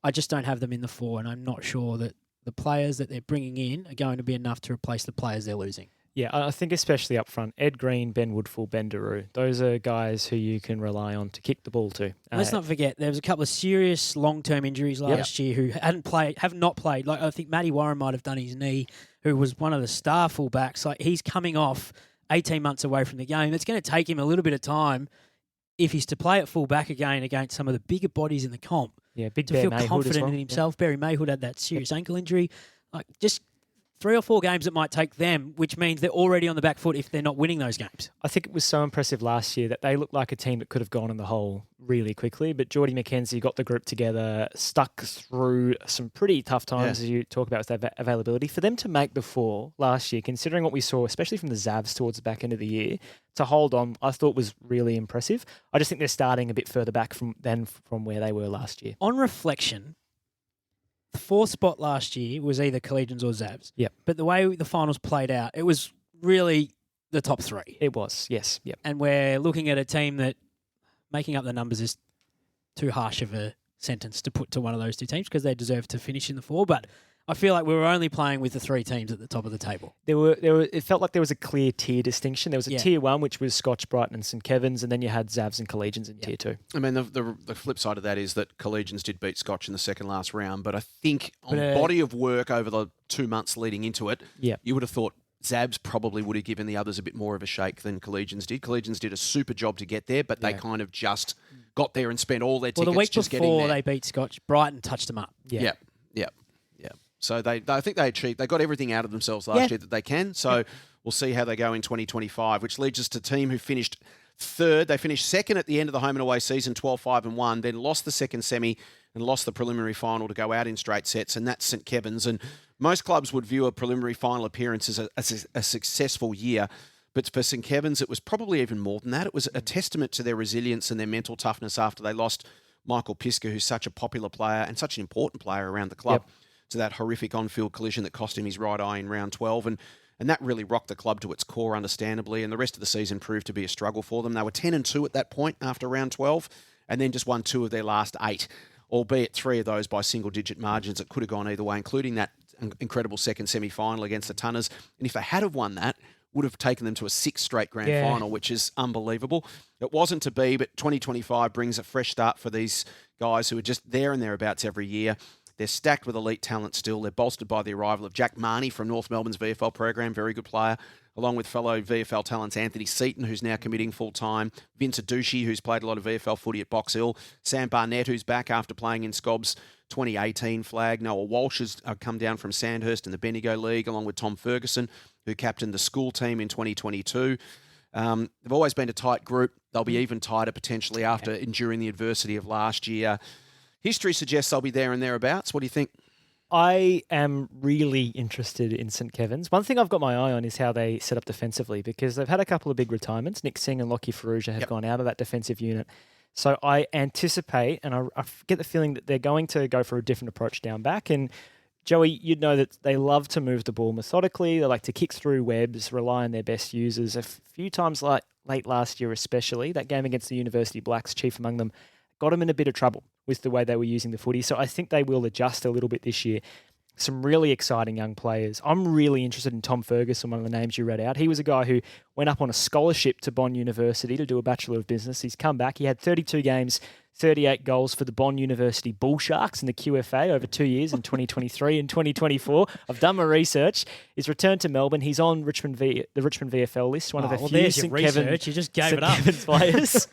I just don't have them in the 4, and I'm not sure that the players that they're bringing in are going to be enough to replace the players they're losing. Yeah, I think especially up front, Ed Green, Ben Woodfull, Ben Daru, those are guys who you can rely on to kick the ball to. Let's not forget, there was a couple of serious long-term injuries last year who have not played. Like I think Matty Warren might have done his knee, who was one of the star fullbacks. Like he's coming off 18 months away from the game. It's going to take him a little bit of time if he's to play at full back again against some of the bigger bodies in the comp. Yeah, big to Bear feel Mayhood confident as well. in himself. Barry Mayhood had that serious ankle injury. Like just 3 or 4 games it might take them, which means they're already on the back foot if they're not winning those games. I think it was so impressive last year that they looked like a team that could have gone in the hole really quickly. But Geordie McKenzie got the group together, stuck through some pretty tough times, as you talk about with their availability. For them to make the 4 last year, considering what we saw, especially from the Zavs towards the back end of the year, to hold on, I thought was really impressive. I just think they're starting a bit further back from where they were last year. On reflection, the 4th spot last year was either Collegians or Zavs. Yep. But the way the finals played out, it was really the top 3. It was, yes. Yep. And we're looking at a team that making up the numbers is too harsh of a sentence to put to one of those 2 teams because they deserve to finish in the 4. But I feel like we were only playing with the 3 teams at the top of the table. It felt like there was a clear tier distinction. There was a tier 1, which was Scotch, Brighton and St Kevin's, and then you had Zavs and Collegians in tier 2. I mean, the flip side of that is that Collegians did beat Scotch in the second last round, but I think on body of work over the 2 months leading into it, you would have thought Zabs probably would have given the others a bit more of a shake than Collegians did. Collegians did a super job to get there, but they kind of just got there and spent all their tickets the week just getting there. before they beat Scotch, Brighton touched them up. Yeah. So I think they achieved. They got everything out of themselves last year that they can. So we'll see how they go in 2025, which leads us to a team who finished 3rd. They finished 2nd at the end of the home and away season, 12-5-1, then lost the second semi and lost the preliminary final to go out in straight sets, and that's St Kevin's. And most clubs would view a preliminary final appearance as a successful year. But for St Kevin's, it was probably even more than that. It was a testament to their resilience and their mental toughness after they lost Michael Pisker, who's such a popular player and such an important player around the club, to that horrific on-field collision that cost him his right eye in round 12. And that really rocked the club to its core, understandably. And the rest of the season proved to be a struggle for them. They were 10-2 at that point after round 12, and then just won 2 of their last 8, albeit 3 of those by single-digit margins. It could have gone either way, including that incredible second semi-final against the Tunners. And if they had have won that, would have taken them to a 6th straight grand final, which is unbelievable. It wasn't to be, but 2025 brings a fresh start for these guys who are just there and thereabouts every year. They're stacked with elite talent still. They're bolstered by the arrival of Jack Marnie from North Melbourne's VFL program, very good player, along with fellow VFL talents Anthony Seaton, who's now committing full-time, Vince Adushi, who's played a lot of VFL footy at Box Hill, Sam Barnett, who's back after playing in Scobb's 2018 flag. Noah Walsh has come down from Sandhurst in the Bendigo League, along with Tom Ferguson, who captained the school team in 2022. They've always been a tight group. They'll be even tighter potentially after enduring the adversity of last year. History suggests they'll be there and thereabouts. What do you think? I am really interested in St Kevin's. One thing I've got my eye on is how they set up defensively, because they've had a couple of big retirements. Nick Singh and Lockie Faruja have gone out of that defensive unit. So I anticipate, and I get the feeling that they're going to go for a different approach down back. And Joey, you'd know that they love to move the ball methodically. They like to kick through webs, rely on their best users. A few times, like late last year especially, that game against the University Blacks, chief among them, got them in a bit of trouble with the way they were using the footy. So I think they will adjust a little bit this year. Some really exciting young players. I'm really interested in Tom Ferguson, one of the names you read out. He was a guy who went up on a scholarship to Bond University to do a Bachelor of Business. He's come back. He had 32 games, 38 goals for the Bond University Bull Sharks in the QFA over 2 years in 2023 and 2024. I've done my research. He's returned to Melbourne. He's on the Richmond VFL list, one of the few there's St. your research. Kevin, You just gave St. it up. Kevin's players.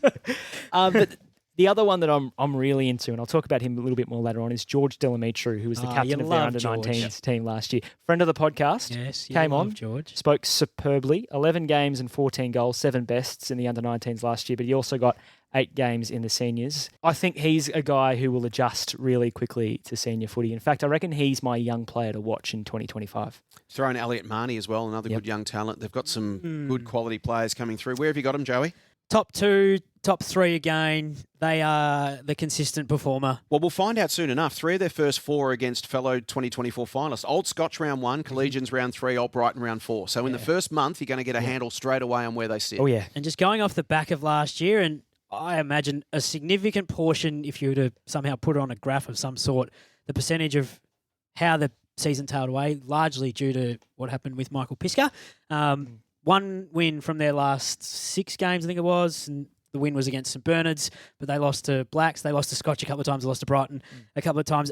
But the other one that I'm really into, and I'll talk about him a little bit more later on, is George Delamitru, who was the captain of their under-19s team last year. Friend of the podcast. Yes, came on, George. Spoke superbly. 11 games and 14 goals, 7 bests in the under-19s last year, but he also got 8 games in the seniors. I think he's a guy who will adjust really quickly to senior footy. In fact, I reckon he's my young player to watch in 2025. Throw in Elliot Marnie as well, another good young talent. They've got some good quality players coming through. Where have you got them, Joey? Top 2, top 3 again. They are the consistent performer. Well, we'll find out soon enough. 3 of their first 4 against fellow 2024 finalists. Old Scotch round 1, Collegians round 3, Old Brighton round 4. So in the first month, you're going to get a handle straight away on where they sit. Oh, yeah. And just going off the back of last year, and I imagine a significant portion, if you were to somehow put it on a graph of some sort, the percentage of how the season tailed away, largely due to what happened with Michael Pisker. 1 win from their last 6 games, I think it was, and the win was against St Bernard's, but they lost to Blacks, they lost to Scotch a couple of times, they lost to Brighton a couple of times.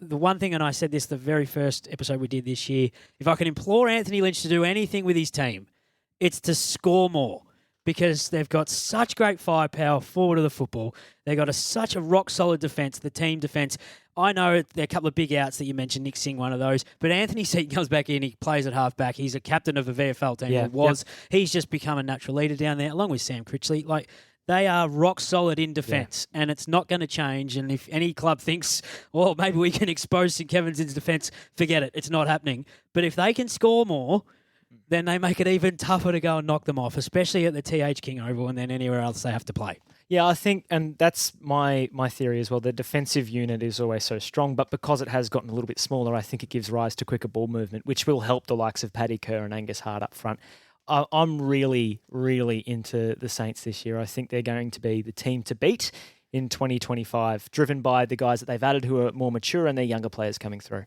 The one thing, and I said this the very first episode we did this year, if I can implore Anthony Lynch to do anything with his team, it's to score more. because they've got such great firepower forward of the football. They've got such a rock-solid defence, the team defence. I know there are a couple of big outs that you mentioned, Nick Singh, one of those, but Anthony Seaton comes back in, he plays at half-back. He's a captain of a VFL team, or was. Yep. He's just become a natural leader down there, along with Sam Critchley. Like, they are rock-solid in defence, and it's not going to change. And if any club thinks, well, maybe we can expose St Kevin's defence, forget it. It's not happening. But if they can score more, then they make it even tougher to go and knock them off, especially at the TH King Oval and then anywhere else they have to play. Yeah, I think, and that's my theory as well, the defensive unit is always so strong, but because it has gotten a little bit smaller, I think it gives rise to quicker ball movement, which will help the likes of Paddy Kerr and Angus Hart up front. I'm really, really into the Saints this year. I think they're going to be the team to beat in 2025, driven by the guys that they've added who are more mature and their younger players coming through.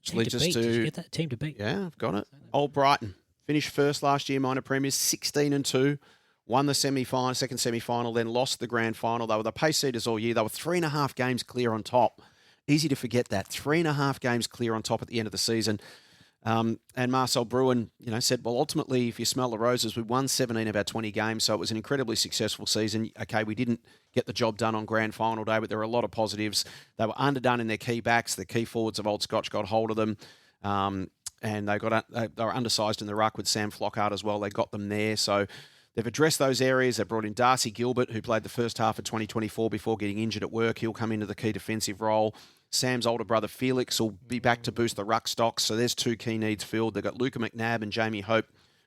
Which leads us Did you get that? Team to beat. Yeah, I've got it. Old Brighton finished first last year, minor premiers, 16-2. Won the second semi-final, then lost the grand final. They were the pace seeders all year. They were 3.5 games clear on top. Easy to forget that. 3.5 games clear on top at the end of the season. And Marcel Bruin, said, well, ultimately, if you smell the roses, we won 17 of our 20 games, so it was an incredibly successful season. Okay, we didn't get the job done on grand final day, but there were a lot of positives. They were underdone in their key backs. The key forwards of Old Scotch got hold of them. And they were undersized in the ruck with Sam Flockhart as well. They got them there, so they've addressed those areas. They brought in Darcy Gilbert, who played the first half of 2024 before getting injured at work. He'll come into the key defensive role. Sam's older brother, Felix, will be back to boost the ruck stocks. So there's two key needs filled. They've got Luca McNabb and Jamie Hope,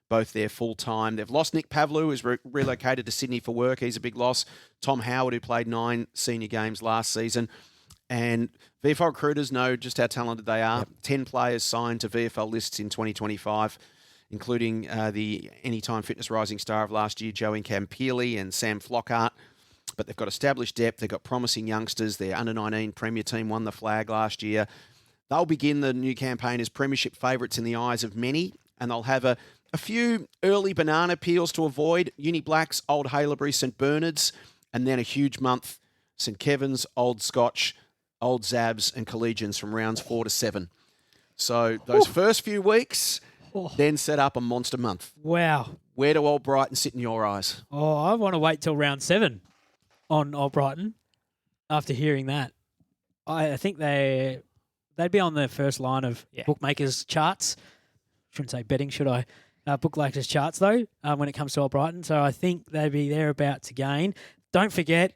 both there full-time. They've lost Nick Pavlou, who's relocated to Sydney for work. He's a big loss. Tom Howard, who played 9 senior games last season. And VFL recruiters know just how talented they are. Yep. 10 players signed to VFL lists in 2025. Including the Anytime Fitness Rising Star of last year, Joey Campeely and Sam Flockhart. But they've got established depth. They've got promising youngsters. Their under-19 Premier team won the flag last year. They'll begin the new campaign as premiership favourites in the eyes of many, and they'll have a few early banana peels to avoid. Uni Blacks, Old Haileybury, St Bernard's, and then a huge month, St Kevin's, Old Scotch, Old Zabs, and Collegians from rounds 4 to 7. So those first few weeks... then set up a monster month. Wow. Where do Old Brighton sit in your eyes? Oh, I want to wait till round 7 on Old Brighton after hearing that. I think they'd be on the first line of bookmakers' charts. Shouldn't say betting, should I? Bookmakers' charts, though, when it comes to Old Brighton. So I think they'd be there about to gain. Don't forget,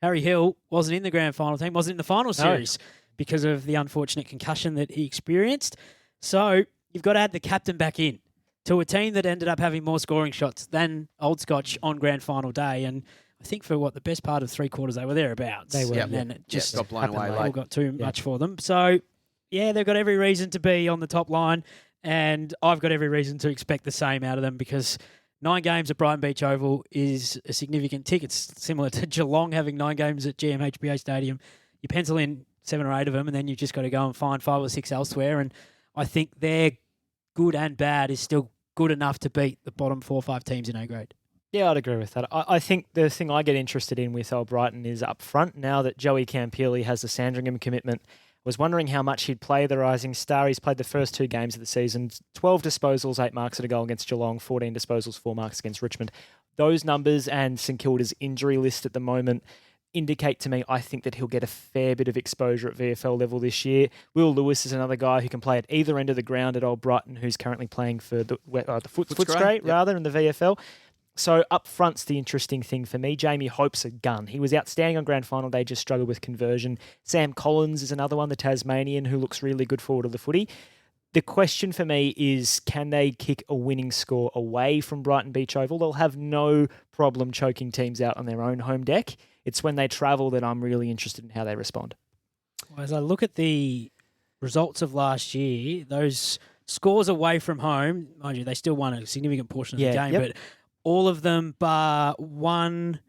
Harry Hill wasn't in the grand final team, wasn't in the final series because of the unfortunate concussion that he experienced. So... you've got to add the captain back in to a team that ended up having more scoring shots than Old Scotch on grand final day. And I think for the best part of 3 quarters, they were thereabouts. They were. And then it just got blown away. All got too much for them. So, they've got every reason to be on the top line. And I've got every reason to expect the same out of them because 9 games at Brighton Beach Oval is a significant tick. It's similar to Geelong having 9 games at GMHBA Stadium. You pencil in 7 or 8 of them, and then you've just got to go and find 5 or 6 elsewhere. And I think their good and bad is still good enough to beat the bottom 4 or 5 teams in A grade. Yeah, I'd agree with that. I think the thing I get interested in with Old Brighton is up front. Now that Joey Campeely has the Sandringham commitment, I was wondering how much he'd play the Rising Star. He's played the first 2 games of the season, 12 disposals, 8 marks at a goal against Geelong, 14 disposals, 4 marks against Richmond. Those numbers and St Kilda's injury list at the moment indicate to me I think that he'll get a fair bit of exposure at VFL level this year. Will Lewis is another guy who can play at either end of the ground at Old Brighton, who's currently playing for the Footscray rather in the VFL. So up front's the interesting thing for me. Jamie Hope's a gun. He was outstanding on grand final day, just struggled with conversion. Sam Collins is another one, the Tasmanian, who looks really good forward of the footy. The question for me is, can they kick a winning score away from Brighton Beach Oval? They'll have no problem choking teams out on their own home deck. It's when they travel that I'm really interested in how they respond. Well, as I look at the results of last year, those scores away from home, mind you, they still won a significant portion of the game, but all of them bar 1,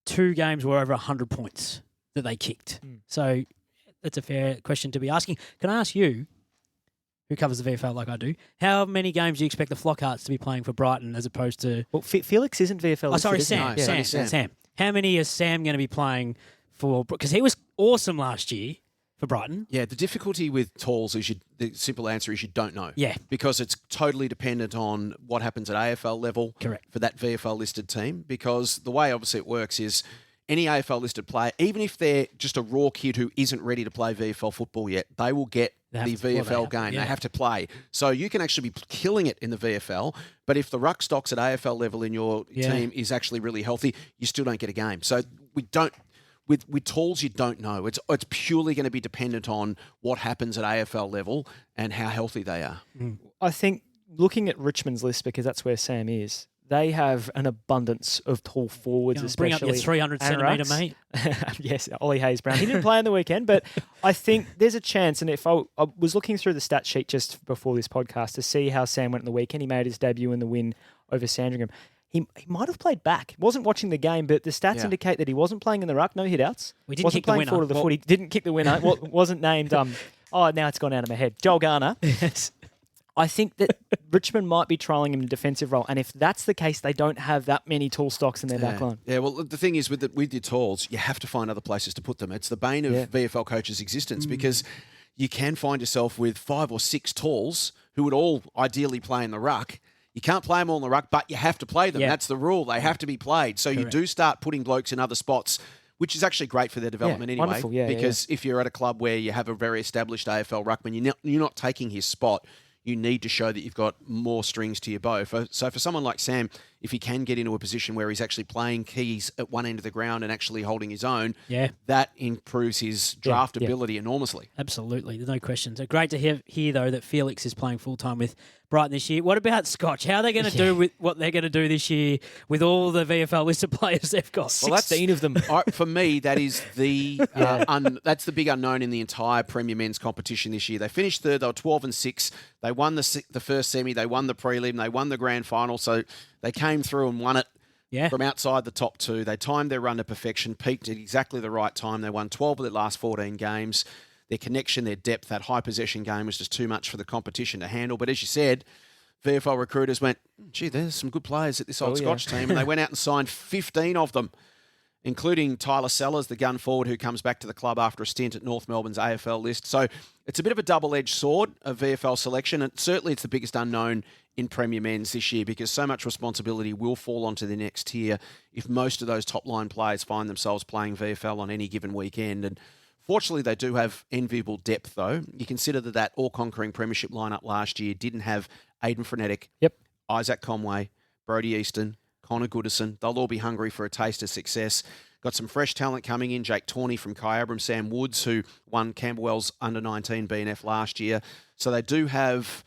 2 games were over 100 points that they kicked. So that's a fair question to be asking. Can I ask you, who covers the VFL like I do, how many games do you expect the Flockharts to be playing for Brighton as opposed to... Well, Felix isn't VFL. Oh, sorry, Sam. Sam. How many is Sam going to be playing for... Because he was awesome last year for Brighton. Yeah, the difficulty with talls is the simple answer is you don't know. Yeah. Because it's totally dependent on what happens at AFL level. Correct. For that VFL listed team. Because the way obviously it works is any AFL listed player, even if they're just a raw kid who isn't ready to play VFL football yet, they will get the VFL game. Yeah. They have to play. So you can actually be killing it in the VFL, but if the ruck stocks at AFL level in your team is actually really healthy, you still don't get a game. So we don't... With talls, you don't know. It's purely going to be dependent on what happens at AFL level and how healthy they are. I think looking at Richmond's list, because that's where Sam is, they have an abundance of tall forwards, especially. Bring up your 300 centimetre, mate. Yes, Ollie Hayes-Brown. He didn't play on the weekend, but I think there's a chance, and if I was looking through the stat sheet just before this podcast to see how Sam went on the weekend, he made his debut in the win over Sandringham. He might have played back. Wasn't watching the game, but the stats indicate that he wasn't playing in the ruck. No hit-outs. We didn't wasn't kick the playing winner. forward of the footy. Didn't kick the winner. Wasn't named. Now it's gone out of my head. Joel Garner. Yes. I think that Richmond might be trialling him in a defensive role, and if that's the case, they don't have that many tall stocks in their back line. Yeah, well, the thing is with your talls, you have to find other places to put them. It's the bane of VFL coaches' existence because you can find yourself with 5 or 6 talls who would all ideally play in the ruck. You can't play them all in the ruck, but you have to play them. Yeah. That's the rule. They have to be played. So you do start putting blokes in other spots, which is actually great for their development anyway. Wonderful. Because if you're at a club where you have a very established AFL ruckman, you're not taking his spot. You need to show that you've got more strings to your bow. So for someone like Sam, if he can get into a position where he's actually playing keys at one end of the ground and actually holding his own, that improves his draftability enormously. Absolutely. There's no question. So great to hear, though, that Felix is playing full-time with Brighton this year. What about Scotch? How are they going to do with what they're going to do this year with all the VFL listed players they've got? 16 of them. For me, that is that's the big unknown in the entire Premier Men's competition this year. They finished third. They were 12-6. They won the first semi. They won the prelim. They won the grand final. So they came through and won it from outside the top 2. They timed their run to perfection, peaked at exactly the right time. They won 12 of their last 14 games. Their connection, their depth, that high possession game was just too much for the competition to handle. But as you said, VFL recruiters went, gee, there's some good players at this old Scotch team. And they went out and signed 15 of them, including Tyler Sellers, the gun forward who comes back to the club after a stint at North Melbourne's AFL list. So it's a bit of a double-edged sword of VFL selection. And certainly it's the biggest unknown in Premier Men's this year because so much responsibility will fall onto the next tier if most of those top-line players find themselves playing VFL on any given weekend. And fortunately, they do have enviable depth, though. You consider that all-conquering premiership lineup last year didn't have Aidan Frenetic, Isaac Conway, Brodie Easton, Connor Goodison. They'll all be hungry for a taste of success. Got some fresh talent coming in. Jake Tawney from Kyabram, Sam Woods, who won Camberwell's under-19 BNF last year. So they do have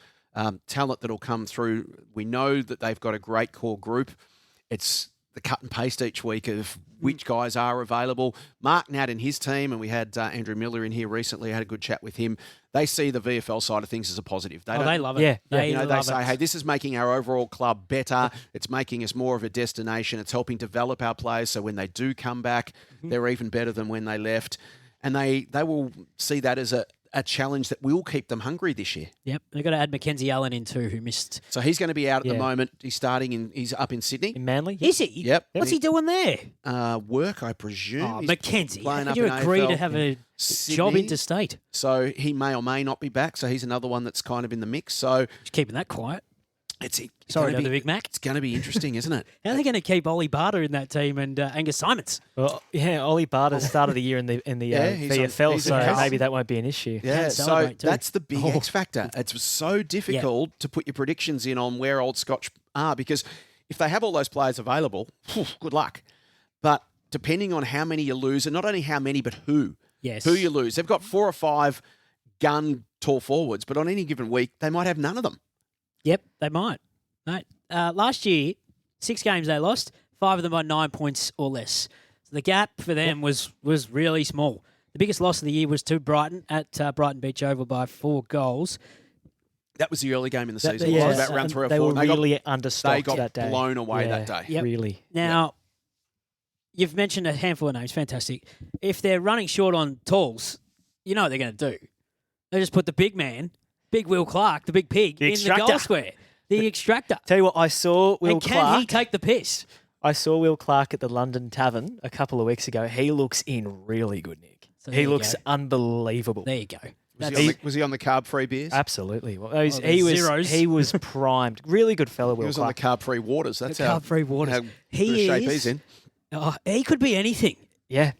talent that'll come through. We know that they've got a great core group. It's the cut and paste each week of which guys are available. Mark Nat and his team, and we had Andrew Miller in here recently. I had a good chat with him. They see the VFL side of things as a positive. They love it. They say, hey, this is making our overall club better. It's making us more of a destination. It's helping develop our players so when they do come back, they're even better than when they left. And they will see that as a challenge that will keep them hungry this year. Yep. They've got to add Mackenzie Allen in too, who missed. So he's going to be out at the moment. He's up in Sydney. In Manly? Is he? Yep. What's he doing there? Work, I presume. Oh, He's Mackenzie. How playing did up you in agree AFL to have a Sydney. job interstate? So he may or may not be back. So he's another one that's kind of in the mix. So Just keeping that quiet. gonna Sorry, be, the Big Mac. It's going to be interesting, isn't it? How are they going to keep Ollie Barter in that team and Angus Simons? Well, Ollie Barter started the year in the VFL, he's so maybe that won't be an issue. Yeah, so celebrate too. that's the big X factor. It's so difficult to put your predictions in on where Old Scotch are because if they have all those players available, good luck. But depending on how many you lose, and not only how many, but who you lose. They've got 4 or 5 gun tall forwards, but on any given week, they might have none of them. Yep, they might. Right. Last year, 6 games they lost, 5 of them by 9 points or less. So the gap for them was really small. The biggest loss of the year was to Brighton at Brighton Beach Oval by 4 goals. That was the early game in the season. Yeah, It was about round 3 or 4. They were really They understocked got that day. blown away that day. Yep. Really. Now, you've mentioned a handful of names. Fantastic. If they're running short on talls, you know what they're going to do. They just put the big man, Big Will Clark, the big pig, in the goal square. The extractor. Tell you what, I saw Will Clark. Can he take the piss? I saw Will Clark at the London Tavern a couple of weeks ago. He looks in really good nick. So there He you looks go. unbelievable. There you go. Was he on the carb-free beers? Absolutely. Well, there's he zeros. was primed. Really good fella, He Will was on the Clark. carb-free waters. That's The how carb-free waters. how He good a shape is- he's in. Oh, he could be anything. Yeah,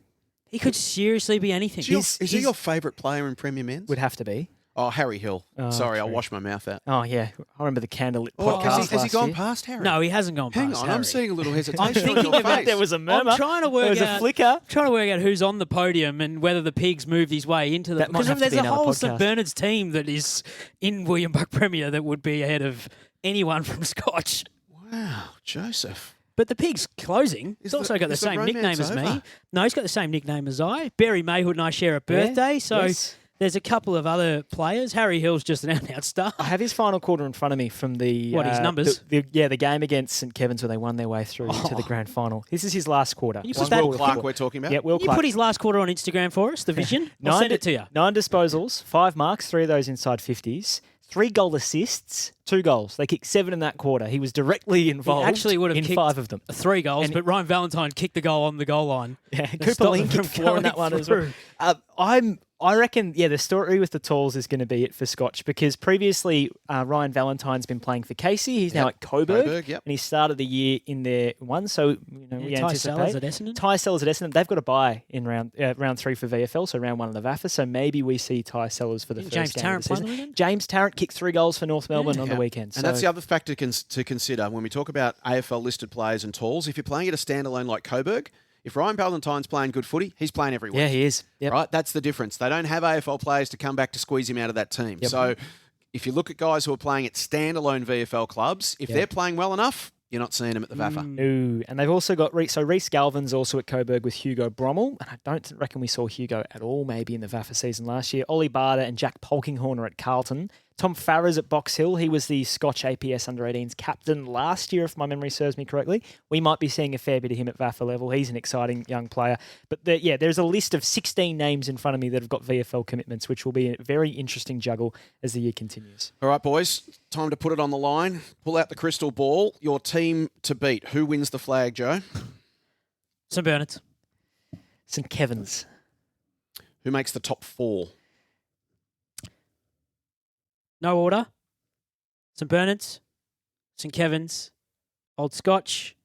He could seriously be anything. Is he your favourite player in Premier Men's? would have to be. Oh, Harry Hill. Oh, Sorry, I'll true. wash my mouth out. Oh, yeah. I remember the candlelit Oh, podcast has he last gone year. past Harry? No, he hasn't gone Hang past on, Harry. I'm seeing a little hesitation I'm on thinking your about face. There was a murmur. I'm trying to work There was out. a flicker. Trying to work out who's on the podium and whether the Pigs moved his way into the. That might Because have to there's be a another whole podcast. St Bernard's team that is in William Buck Premier that would be ahead of anyone from Scotch. Wow, Joseph. But the Pig's closing. He's Is also the- got the is the same nickname romance as me. over? No, he's got the same nickname as I. Barry Mayhood and I share a birthday, so yes. there's a couple of other players. Harry Hill's just an out-and-out star. I have his final quarter in front of me from the What, his numbers? the game against St Kevin's where they won their way through to the grand final. This is his last quarter. You This put is that- Will Clark we're talking about? Yeah, Will You Clark. put his last quarter on Instagram for us, the vision. I'll send it to you. 9 disposals, 5 marks, 3 of those inside 50s, 3 goal assists, 2 goals. They kicked 7 in that quarter. He was directly involved actually would have in kicked 5 of them. 3 goals, And- but Ryan Valentine kicked the goal on the goal line. Yeah, And Cooper stopped Lane them from kicked 4 in that flowing one as well. through. I reckon, the story with the Talls is going to be it for Scotch because previously Ryan Valentine's been playing for Casey. He's now at Coburg, yep. and he started the year in their one. So we Ty anticipate Sellers at Essendon. Ty Sellers at Essendon. They've got a bye in round 3 for VFL, so round 1 of the VAFA. So maybe we see Ty Sellers for the Didn't first James game of the Tarrant play season. them again? James Tarrant kicked 3 goals for North Melbourne on the Yeah. weekend. And that's the other factor to consider when we talk about AFL listed players and talls. If you're playing at a standalone like Coburg, if Ryan Valentine's playing good footy, he's playing every week. Yeah, he is. Yep. Right? That's the difference. They don't have AFL players to come back to squeeze him out of that team. Yep. So if you look at guys who are playing at standalone VFL clubs, if they're playing well enough, you're not seeing them at the VAFA. No, and they've also got Reece Galvin's also at Coburg with Hugo Brommel, and I don't reckon we saw Hugo at all maybe in the VAFA season last year. Ollie Barter and Jack Polkinghorn are at Carlton. Tom Farrer's at Box Hill. He was the Scotch APS under-18s captain last year, if my memory serves me correctly. We might be seeing a fair bit of him at VAFA level. He's an exciting young player. But there's a list of 16 names in front of me that have got VFL commitments, which will be a very interesting juggle as the year continues. All right, boys, time to put it on the line. Pull out the crystal ball. Your team to beat. Who wins the flag, Joe? St Bernard's. St Kevin's. Who makes the top 4? No order. St Bernard's, St Kevin's, Old Scotch,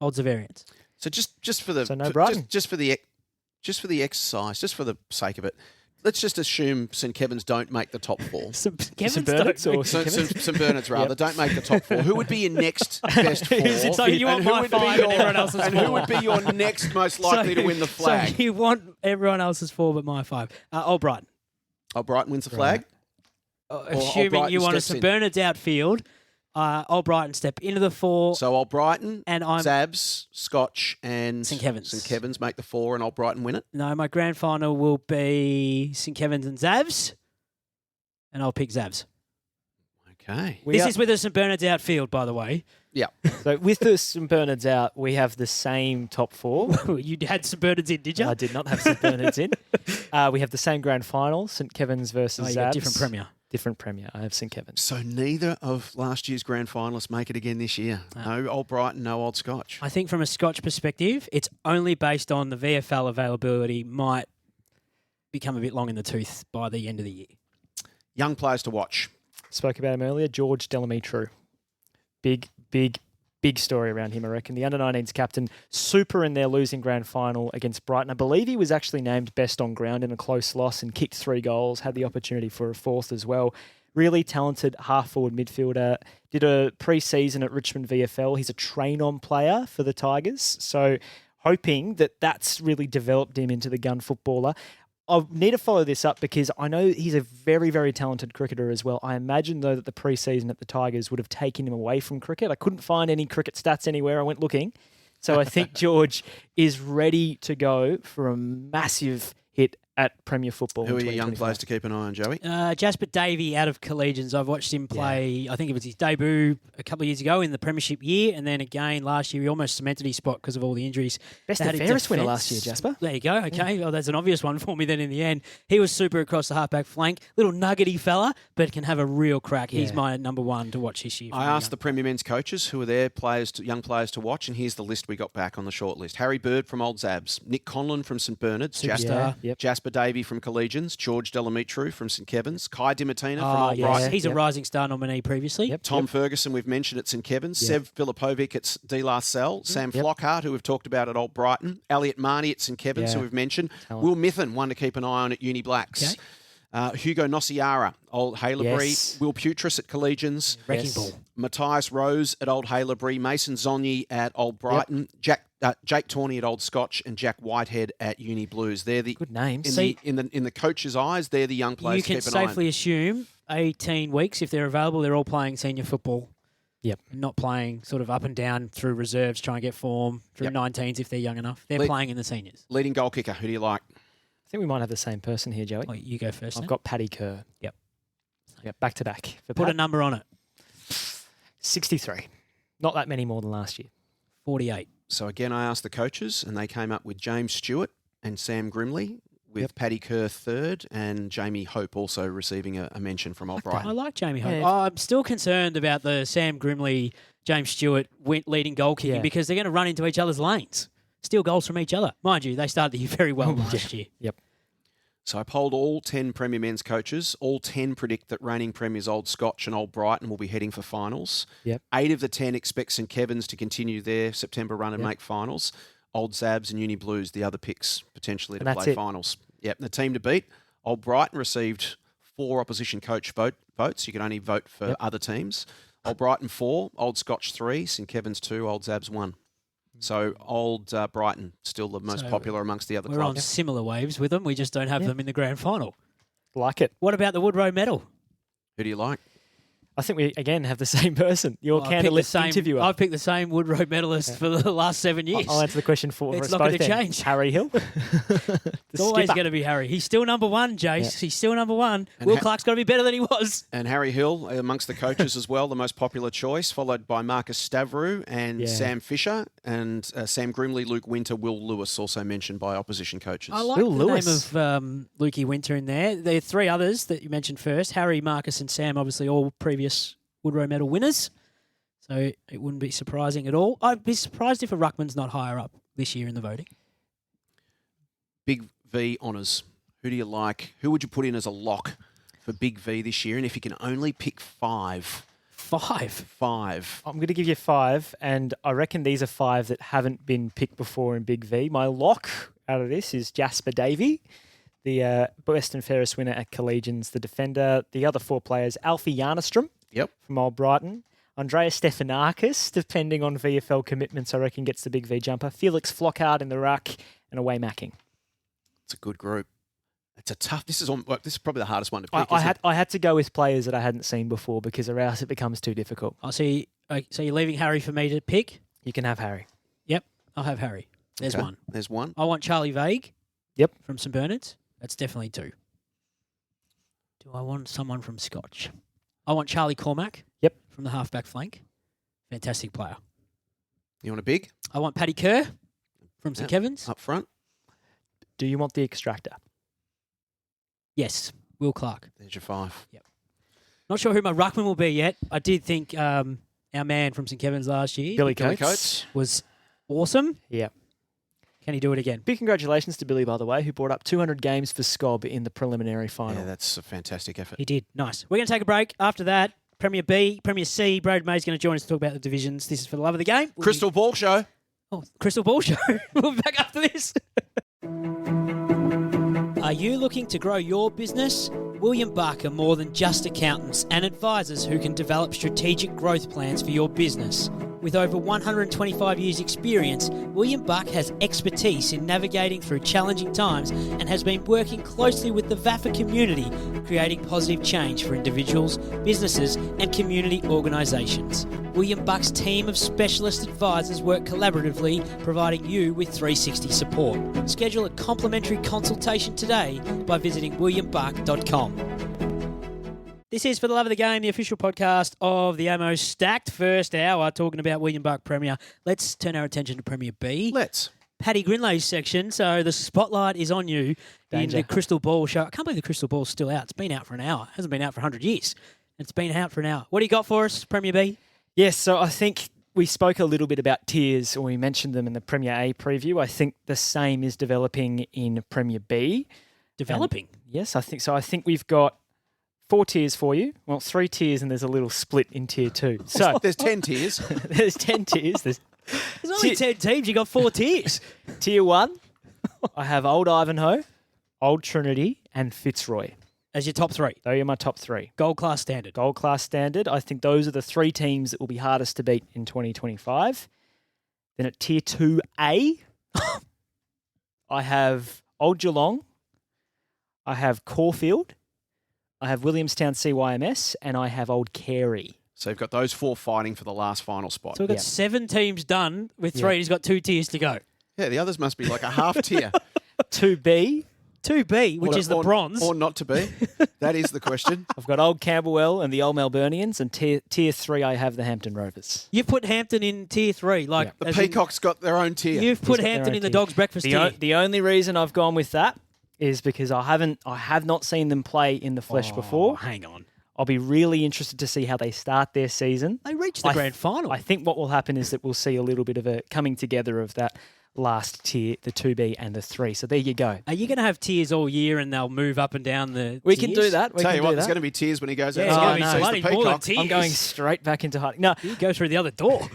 Old Xaverians. So just for the So no Brighton. just for the exercise, just for the sake of it, let's just assume St Kevin's don't make the top 4. St Kevin's Bernard's don't or make- St. St Bernard's rather don't make the top 4. Who would be your next best 4? So you want And who my would be 5 and everyone else's and 4? who would be your next most likely to win the flag? So you want everyone else's 4 but my 5. Old Brighton. Oh, Brighton wins the flag. Assuming Brighton you want a steps St in. Bernard's outfield, Old Brighton step into the 4. So Old Brighton, And I'm- Zabs, Scotch, and St Kevin's. St Kevin's make the 4, and Old Brighton win it. No, my grand final will be St Kevin's and Zavs, and I'll pick Zavs. Okay. This is with a St Bernard's outfield, by the way. Yeah. So with the St Bernard's out, we have the same top 4. You had St Bernard's in, did you? I did not have St Bernard's in. We have the same grand final, St Kevin's versus Oh, you got Zabs. different premier. Different premier. I have St Kevin's. So neither of last year's grand finalists make it again this year. No Old Brighton, no Old Scotch. I think from a Scotch perspective, it's only based on the VFL availability might become a bit long in the tooth by the end of the year. Young players to watch. Spoke about him earlier. George Delamere-True. Big story around him, I reckon. The under-19s captain, super in their losing grand final against Brighton. I believe he was actually named best on ground in a close loss and kicked 3 goals, had the opportunity for a 4th as well. Really talented half-forward midfielder. Did a pre-season at Richmond VFL. He's a train-on player for the Tigers. So hoping that that's really developed him into the gun footballer. I need to follow this up because I know he's a very, very talented cricketer as well. I imagine, though, that the pre-season at the Tigers would have taken him away from cricket. I couldn't find any cricket stats anywhere. I went looking. So I think George is ready to go for a massive hit at Premier Football. Who are in your young 2025. players to keep an eye on, Joey? Jasper Davey out of Collegians. I've watched him play, I think it was his debut a couple of years ago in the Premiership year, and then again last year he almost cemented his spot because of all the injuries. Best They had and in fairest winner defence. last year, Jasper. There you go. Okay. Well, that's an obvious one for me then in the end. He was super across the halfback flank. Little nuggety fella, but can have a real crack. He's Yeah. my number 1 to watch this year. I asked the Premier Men's coaches who are their young players to watch, and here's the list we got back on the short list. Harry Bird from Old Zabs, Nick Conlon from St Bernard's, Superstar. Yep. Jasper Jasper Davey from Collegians, George Delamitru from St Kevin's, Kai Dimatina from Old Brighton. He's a rising star nominee previously. Yep. Tom Ferguson, we've mentioned at St Kevin's. Sev Filipovic at De La Salle. Sam Flockhart, who we've talked about at Old Brighton. Elliot Marnie at St Kevin's, who we've mentioned. Will Mithen, one to keep an eye on at Uni Blacks. Hugo Nociara, Old Haileybury. Yes. Will Putris at Collegians. Wrecking ball. Matthias Rose at Old Haileybury. Mason Zonyi at Old Brighton. Jake Tawney at Old Scotch, and Jack Whitehead at Uni Blues. They're the Good names. in the coach's eyes. They're the young players. You can to keep an eye on. safely assume 18 weeks, if they're available, they're all playing senior football. Yep. Not playing sort of up and down through reserves, trying to get form, through 19s if they're young enough. They're playing in the seniors. Leading goal kicker. Who do you like? I think we might have the same person here, Joey. Oh, you go first. I've then. got Paddy Kerr. Yep. Yep, back to back. For Put a Pat. number on it. 63. Not that many more than last year. 48. So again, I asked the coaches, and they came up with James Stewart and Sam Grimley, with Paddy Kerr third, and Jamie Hope also receiving a mention from Old Brighton. I like Jamie Hope. Yeah. I'm still concerned about the Sam Grimley, James Stewart leading goal kicking because they're going to run into each other's lanes, steal goals from each other. Mind you, they started the year very well last year. Yep. So I polled all 10 Premier Men's coaches. All 10 predict that reigning Premiers Old Scotch and Old Brighton will be heading for finals. Yep. 8 of the 10 expect St Kevin's to continue their September run and make finals. Old Zabs and Uni Blues, the other picks potentially to play finals. Yep. The team to beat, Old Brighton received 4 opposition coach votes. You can only vote for other teams. Old Brighton 4, Old Scotch 3, St Kevin's 2, Old Zabs 1. So Old Brighton still the most popular amongst the other We're on clubs. similar waves with them. We just don't have them in the grand final. Like it. What about the Woodrow Medal? Who do you like? I think we, again, have the same person. Your candidate interviewer. I've picked the same Woodrow medalist for the last 7 years. I'll answer the question for It's us not both going to then. change. Harry Hill. It's always going to be Harry. He's still number one, Jace. He's still number one. And Will Clark's got to be better than he was. And Harry Hill, amongst the coaches as well, the most popular choice, followed by Marcus Stavrou and Sam Fisher, and Sam Grimley, Luke Winter, Will Lewis, also mentioned by opposition coaches. I like Will the Lewis. name of Lukey Winter in there. There are 3 others that you mentioned first. Harry, Marcus and Sam, obviously all previous Woodrow Medal winners. So it wouldn't be surprising at all. I'd be surprised if a Ruckman's not higher up this year in the voting. Big V honours. Who do you like? Who would you put in as a lock for Big V this year? And if you can only pick 5. 5. I'm going to give you 5, and I reckon these are 5 that haven't been picked before in Big V. My lock out of this is Jasper Davey, the best and fairest winner at Collegians, the defender. The other 4 players, Alfie Jarnestrom from Old Brighton. Andreas Stefanakis, depending on VFL commitments, I reckon gets the Big V jumper. Felix Flockhart in the ruck, and away Macking. It's a good group. It's a tough. This is probably the hardest one to pick. I had to go with players that I hadn't seen before because or else it becomes too difficult. I see. So you're leaving Harry for me to pick? You can have Harry. Yep, I'll have Harry. There's one. There's one. I want Charlie Vague. Yep. From St Bernard's. That's definitely 2. Do I want someone from Scotch? I want Charlie Cormack. Yep. From the halfback flank. Fantastic player. You want a big? I want Paddy Kerr from St Kevin's. Up front. Do you want the extractor? Yes, Will Clark. There's your 5. Yep. Not sure who my ruckman will be yet. I did think our man from St Kevin's last year, Billy Billy Coates. Coates. was awesome. Yeah. Can he do it again? Big congratulations to Billy, by the way, who brought up 200 games for Scob in the preliminary final. Yeah, that's a fantastic effort. He did. Nice. We're going to take a break. After that, Premier B, Premier C, Brayden May is going to join us to talk about the divisions. This is For the Love of the Game. Crystal Ball Show. Crystal Ball Show. We'll be back after this. Are you looking to grow your business? William Buck are more than just accountants and advisors who can develop strategic growth plans for your business. With over 125 years' experience, William Buck has expertise in navigating through challenging times and has been working closely with the VAFA community, creating positive change for individuals, businesses, and community organisations. William Buck's team of specialist advisors work collaboratively, providing you with 360 support. Schedule a complimentary consultation today by visiting williambuck.com. This is For the Love of the Game, the official podcast of the Ammo Stacked first hour, talking about William Buck Premier. Let's turn our attention to Premier B. Let's. Paddy Grinley's section, so the spotlight is on you Danger. in the Crystal Ball Show. I can't believe the Crystal Ball's still out. It's been out for an hour. It hasn't been out for 100 years. It's been out for an hour. What do you got for us, Premier B? Yes, so I think we spoke a little bit about tiers, or we mentioned them in the Premier A preview. I think the same is developing in Premier B. Developing. Yes, I think so. I think we've got 4 tiers for you. Well, 3 tiers, and there's a little split in tier 2. So There's 10 tiers. there's 10 tiers. There's only 10 teams. You got 4 tiers. tier 1. I have Old Ivanhoe, Old Trinity, and Fitzroy. As your top 3. Those are my top 3. Gold class standard. Gold class standard. I think those are the 3 teams that will be hardest to beat in 2025. Then at tier 2A, I have Old Geelong, I have Caulfield, I have Williamstown CYMS, and I have Old Carey. So you've got those 4 fighting for the last final spot. So we've got 7 teams done with 3. Yeah. He's got 2 tiers to go. Yeah, the others must be like a half tier. 2B, 2B, which is the bronze. Or not to be. That is the question. I've got Old Camberwell and the Old Melburnians, and tier 3 I have the Hampton Rovers. You've put Hampton in tier 3. Like The Peacock's got their own tier. You've put got their Hampton own in the tier. dog's breakfast tier. The only reason I've gone with that is because I have not seen them play in the flesh before. Hang on. I'll be really interested to see how they start their season. They reached the grand final. I think what will happen is that we'll see a little bit of a coming together of that last tier, the 2B and the 3. So there you go. Are you going to have tiers all year and they'll move up and down the We tiers? can do that. Tell you what, there's going to be tears when he goes Yeah, outside it's and gonna be sees the bloody more than Peacock. tears. I'm going straight back into hiding. No, You go through the other door.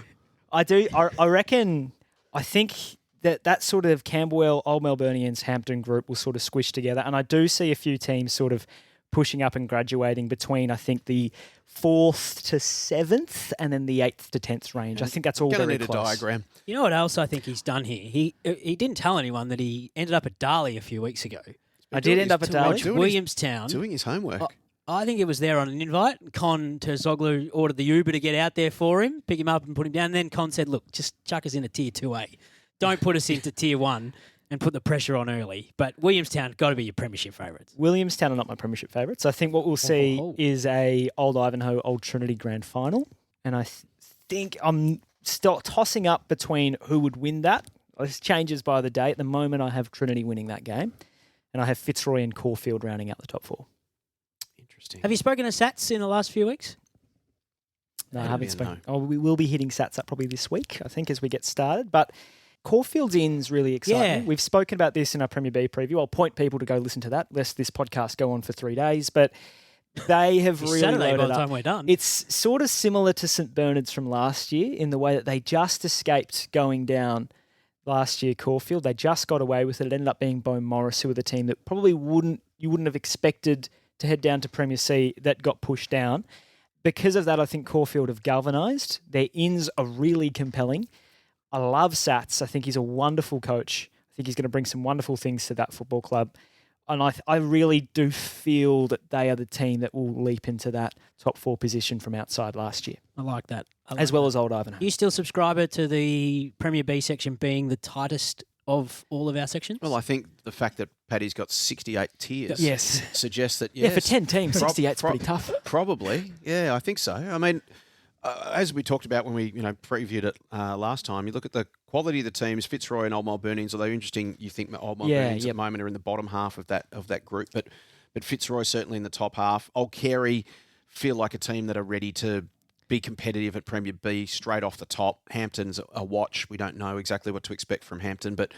I do. I reckon. I think that sort of Camberwell, Old Melburnians, Hampton group will sort of squish together, and I do see a few teams sort of pushing up and graduating between, I think, the 4th to 7th and then the 8th to 10th range. I think that's all Going to very need close. a diagram. You know what else I think he's done here? He didn't tell anyone that he ended up at Darley a few weeks ago. I did end up at Darley. Watch Williamstown. Doing his homework. I think it was there on an invite. Con Terzoglu ordered the Uber to get out there for him, pick him up and put him down. Then Con said, look, just chuck us in a tier 2A. Don't put us into tier 1 and put the pressure on early. But Williamstown got to be your premiership favourites. Williamstown are not my premiership favourites. I think what we'll see is a Old Ivanhoe, Old Trinity grand final. And I think I'm still tossing up between who would win that. This changes by the day. At the moment, I have Trinity winning that game. And I have Fitzroy and Caulfield rounding out the top 4. Interesting. Have you spoken to Sats in the last few weeks? No, I Yeah, haven't spoken. no. Oh, we will be hitting Sats up probably this week, I think, as we get started. But Caulfield's in's really exciting. Yeah. We've spoken about this in our Premier B preview. I'll point people to go listen to that, lest this podcast go on for 3 days. But they have really Saturday by loaded the up. time we're done. It's sort of similar to St Bernard's from last year in the way that they just escaped going down last year, Caulfield. They just got away with it. It ended up being Bone Morris, who were the team that probably you wouldn't have expected to head down to Premier C that got pushed down. Because of that, I think Caulfield have galvanised. Their ins are really compelling. I love Sats. I think he's a wonderful coach. I think he's going to bring some wonderful things to that football club. And I really do feel that they are the team that will leap into that top 4 position from outside last year, I like that. as well as Old Ivanhoe. You still subscriber to the Premier B section being the tightest of all of our sections? Well, I think the fact that Paddy's got 68 tiers Yes. suggests that, Yeah, yes, for 10 teams, 68's pretty tough. Probably. Yeah, I think so. I mean, as we talked about when we previewed it last time, you look at the quality of the teams, Fitzroy and Old Melburnians, although interesting, you think Old Melburnians at the moment are in the bottom half of that group, but Fitzroy certainly in the top half. Old Carey feel like a team that are ready to be competitive at Premier B straight off the top. Hampton's a watch. We don't know exactly what to expect from Hampton, but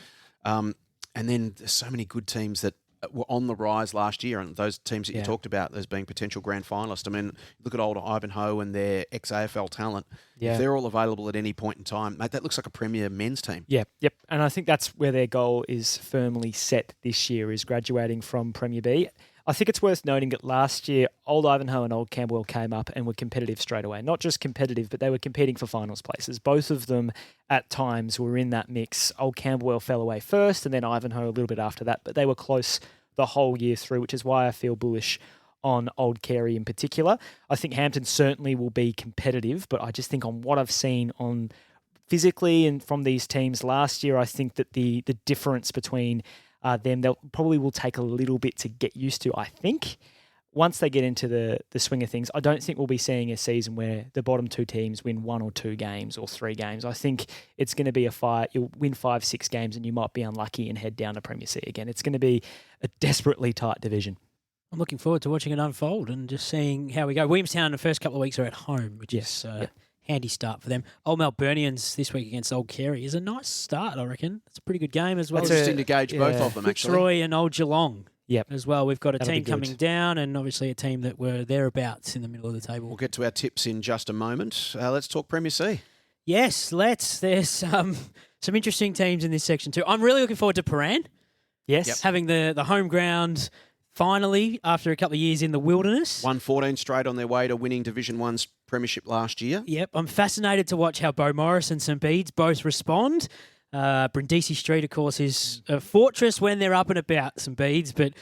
and then there's so many good teams that were on the rise last year, and those teams that you talked about as being potential grand finalists. I mean, look at old Ivanhoe and their ex-AFL talent. Yeah. If they're all available at any point in time, mate, that looks like a Premier men's team. Yep. And I think that's where their goal is firmly set this year, is graduating from Premier B. I think it's worth noting that last year, Old Ivanhoe and Old Camberwell came up and were competitive straight away. Not just competitive, but they were competing for finals places. Both of them, at times, were in that mix. Old Camberwell fell away first, and then Ivanhoe a little bit after that. But they were close the whole year through, which is why I feel bullish on Old Carey in particular. I think Hampton certainly will be competitive, but I just think on what I've seen on physically and from these teams last year, I think that the difference between them, they'll probably will take a little bit to get used to, I think. Once they get into the swing of things, I don't think we'll be seeing a season where the bottom 2 teams win 1 or 2 games or 3 games. I think it's going to be a fight. You'll win 5-6 games and you might be unlucky and head down to Premier C again. It's going to be a desperately tight division. I'm looking forward to watching it unfold and just seeing how we go. Williamstown, the first couple of weeks are at home, which is handy start for them. Old Melburnians this week against Old Carey is a nice start, I reckon. It's a pretty good game as well. It's interesting to gauge both of them, actually. Fitzroy and Old Geelong. as well. We've got a That'll team be good. coming down and obviously a team that were thereabouts in the middle of the table. We'll get to our tips in just a moment. Let's talk Premier C. Yes, let's. There's some interesting teams in this section too. I'm really looking forward to Paran Yes. having the home ground finally after a couple of years in the wilderness. Won 14 straight on their way to winning Division 1's premiership last year. Yep, I'm fascinated to watch how Bo Morris and St Bede's both respond. Brindisi Street, of course, is a fortress when they're up and about, St Bede's, but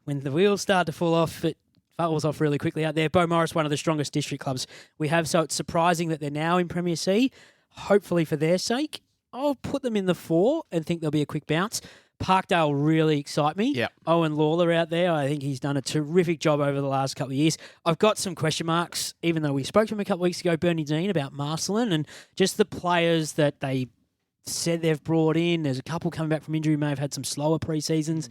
when the wheels start to fall off, it falls off really quickly out there. Bo Morris, one of the strongest district clubs we have, so it's surprising that they're now in Premier C. Hopefully for their sake, I'll put them in the 4 and think there'll be a quick bounce. Parkdale really excite me. Yep. Owen Lawler out there, I think he's done a terrific job over the last couple of years. I've got some question marks, even though we spoke to him a couple of weeks ago, Bernie Dean, about Marcelin and just the players that they said they've brought in. There's a couple coming back from injury, may have had some slower pre-seasons.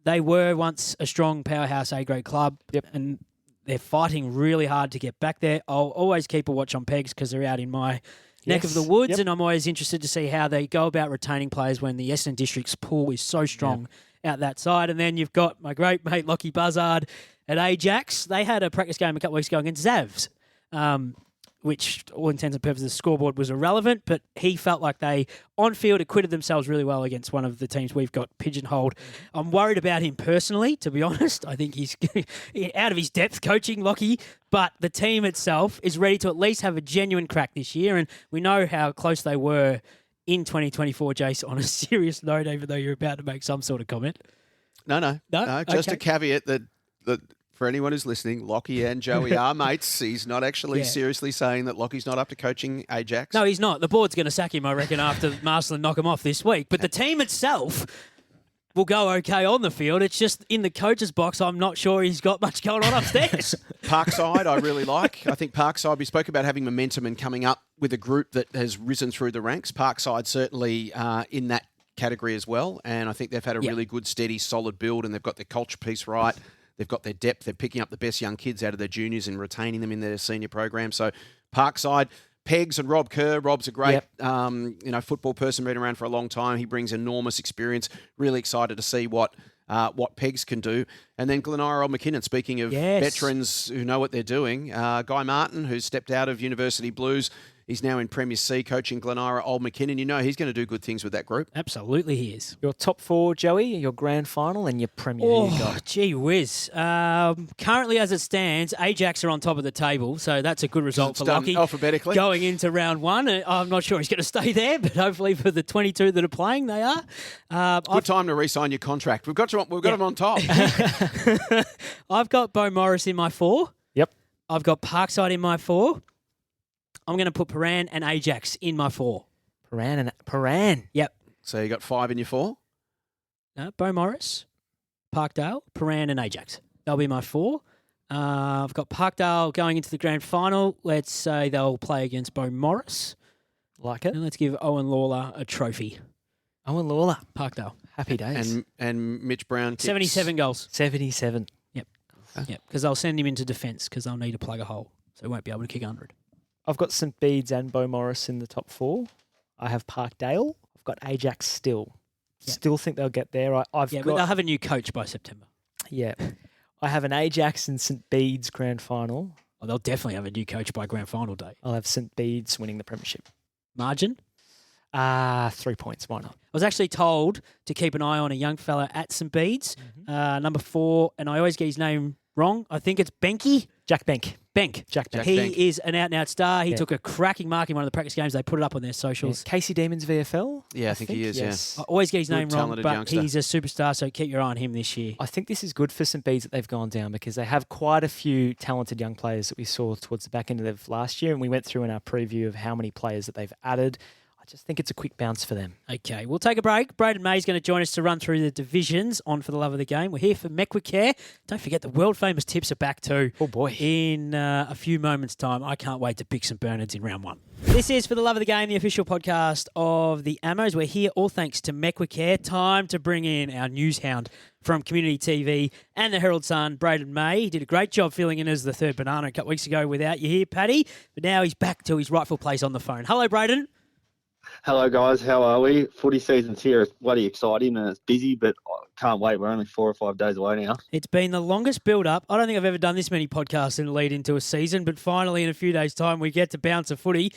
They were once a strong powerhouse A-grade club, and they're fighting really hard to get back there. I'll always keep a watch on Pegs because they're out in my neck of the woods, and I'm always interested to see how they go about retaining players when the Essendon District's pool is so strong out that side. And then you've got my great mate Lockie Buzzard at Ajax. They had a practice game a couple of weeks ago against Zavs, which, all intents and purposes, the scoreboard was irrelevant, but he felt like they, on field, acquitted themselves really well against one of the teams we've got pigeonholed. I'm worried about him personally, to be honest. I think he's out of his depth coaching, Lockie, but the team itself is ready to at least have a genuine crack this year, and we know how close they were in 2024, Jace, on a serious note, even though you're about to make some sort of comment. No, just Okay. a caveat that for anyone who's listening, Lockie and Joey are mates. He's not actually seriously saying that Lockie's not up to coaching Ajax. No, he's not. The board's going to sack him, I reckon, after Marcelin knock him off this week. But the team itself will go okay on the field. It's just in the coach's box, I'm not sure he's got much going on upstairs. Parkside, I really like. I think Parkside, we spoke about having momentum and coming up with a group that has risen through the ranks. Parkside certainly in that category as well. And I think they've had a really good, steady, solid build, and they've got their culture piece right. They've got their depth. They're picking up the best young kids out of their juniors and retaining them in their senior program. So Parkside, Pegs and Rob Kerr. Rob's a great football person, been around for a long time. He brings enormous experience. Really excited to see what Pegs can do. And then Glenira Old McKinnon, speaking of veterans who know what they're doing. Guy Martin, who's stepped out of University Blues. He's now in Premier C coaching Glenira Old McKinnon. You know he's going to do good things with that group. Absolutely he is. Your top 4, Joey, your grand final and your Premier. Who you got? Gee whiz. Currently, as it stands, Ajax are on top of the table, so that's a good result for Lockie. Alphabetically. Going into round 1. I'm not sure he's going to stay there, but hopefully for the 22 that are playing, they are. Good time to re-sign your contract. We've got him on top. I've got Bo Morris in my 4. Yep. I've got Parkside in my 4. I'm going to put Paran and Ajax in my 4. Paran. Yep. So you got 5 in your 4? No, Bo Morris, Parkdale, Paran and Ajax. They'll be my 4. I've got Parkdale going into the grand final. Let's say they'll play against Bo Morris. Like it. And let's give Owen Lawler a trophy. Owen Lawler. Parkdale. Happy days. And Mitch Brown kicks. 77 goals. 77. Yep. Yep. Because they'll send him into defence because they'll need to plug a hole. So he won't be able to kick 100. I've got St Bede's and Bo Morris in the top 4. I have Parkdale. I've got Ajax still. Yep. Still think they'll get there. But they'll have a new coach by September. Yeah. I have an Ajax and St Bede's grand final. Oh, they'll definitely have a new coach by grand final day. I'll have St Bede's winning the premiership. Margin? 3 points. Why not? I was actually told to keep an eye on a young fella at St Bede's, number 4, and I always get his name wrong. I think it's Benke. Jack Benk. Jack Benk. He is an out-and-out star. He took a cracking mark in one of the practice games. They put it up on their socials. Casey Demons VFL? Yeah, I think he is, I always get his name wrong, talented but youngster. he's a superstar, so keep your eye on him this year. I think this is good for St Bede's that they've gone down because they have quite a few talented young players that we saw towards the back end of last year, and we went through in our preview of how many players that they've added. I just think it's a quick bounce for them. Okay, we'll take a break. Brayden May is going to join us to run through the divisions on For the Love of the Game. We're here for Mequicare. Don't forget the world-famous tips are back too. Oh, boy. In a few moments' time. I can't wait to pick St Bernards in round 1. This is For the Love of the Game, the official podcast of the Ammos. We're here all thanks to Mequicare. Time to bring in our news hound from Community TV and the Herald Sun, Brayden May. He did a great job filling in as the third banana a couple weeks ago without you here, Paddy. But now he's back to his rightful place on the phone. Hello, Brayden. Hello, guys. How are we? Footy season's here. It's bloody exciting and it's busy, but can't wait. We're only 4 or 5 days away now. It's been the longest build-up. I don't think I've ever done this many podcasts in a lead into a season, but finally in a few days' time we get to bounce a footy.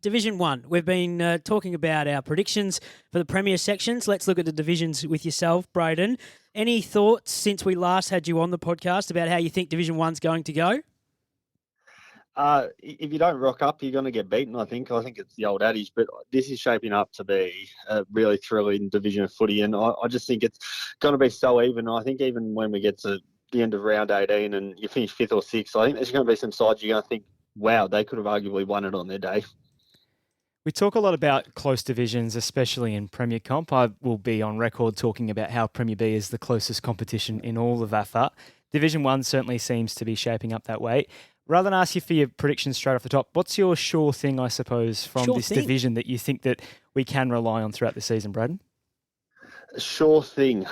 Division 1, we've been talking about our predictions for the Premier sections. Let's look at the divisions with yourself, Brayden. Any thoughts since we last had you on the podcast about how you think Division 1's going to go? If you don't rock up, you're going to get beaten, I think. I think it's the old adage, but this is shaping up to be a really thrilling division of footy, and I just think it's going to be so even. I think even when we get to the end of round 18 and you finish 5th or 6th, I think there's going to be some sides you're going to think, wow, they could have arguably won it on their day. We talk a lot about close divisions, especially in Premier Comp. I will be on record talking about how Premier B is the closest competition in all of AFA. Division 1 certainly seems to be shaping up that way. Rather than ask you for your predictions straight off the top, what's your sure thing, I suppose, from this division that you think that we can rely on throughout the season, Brayden? Sure thing.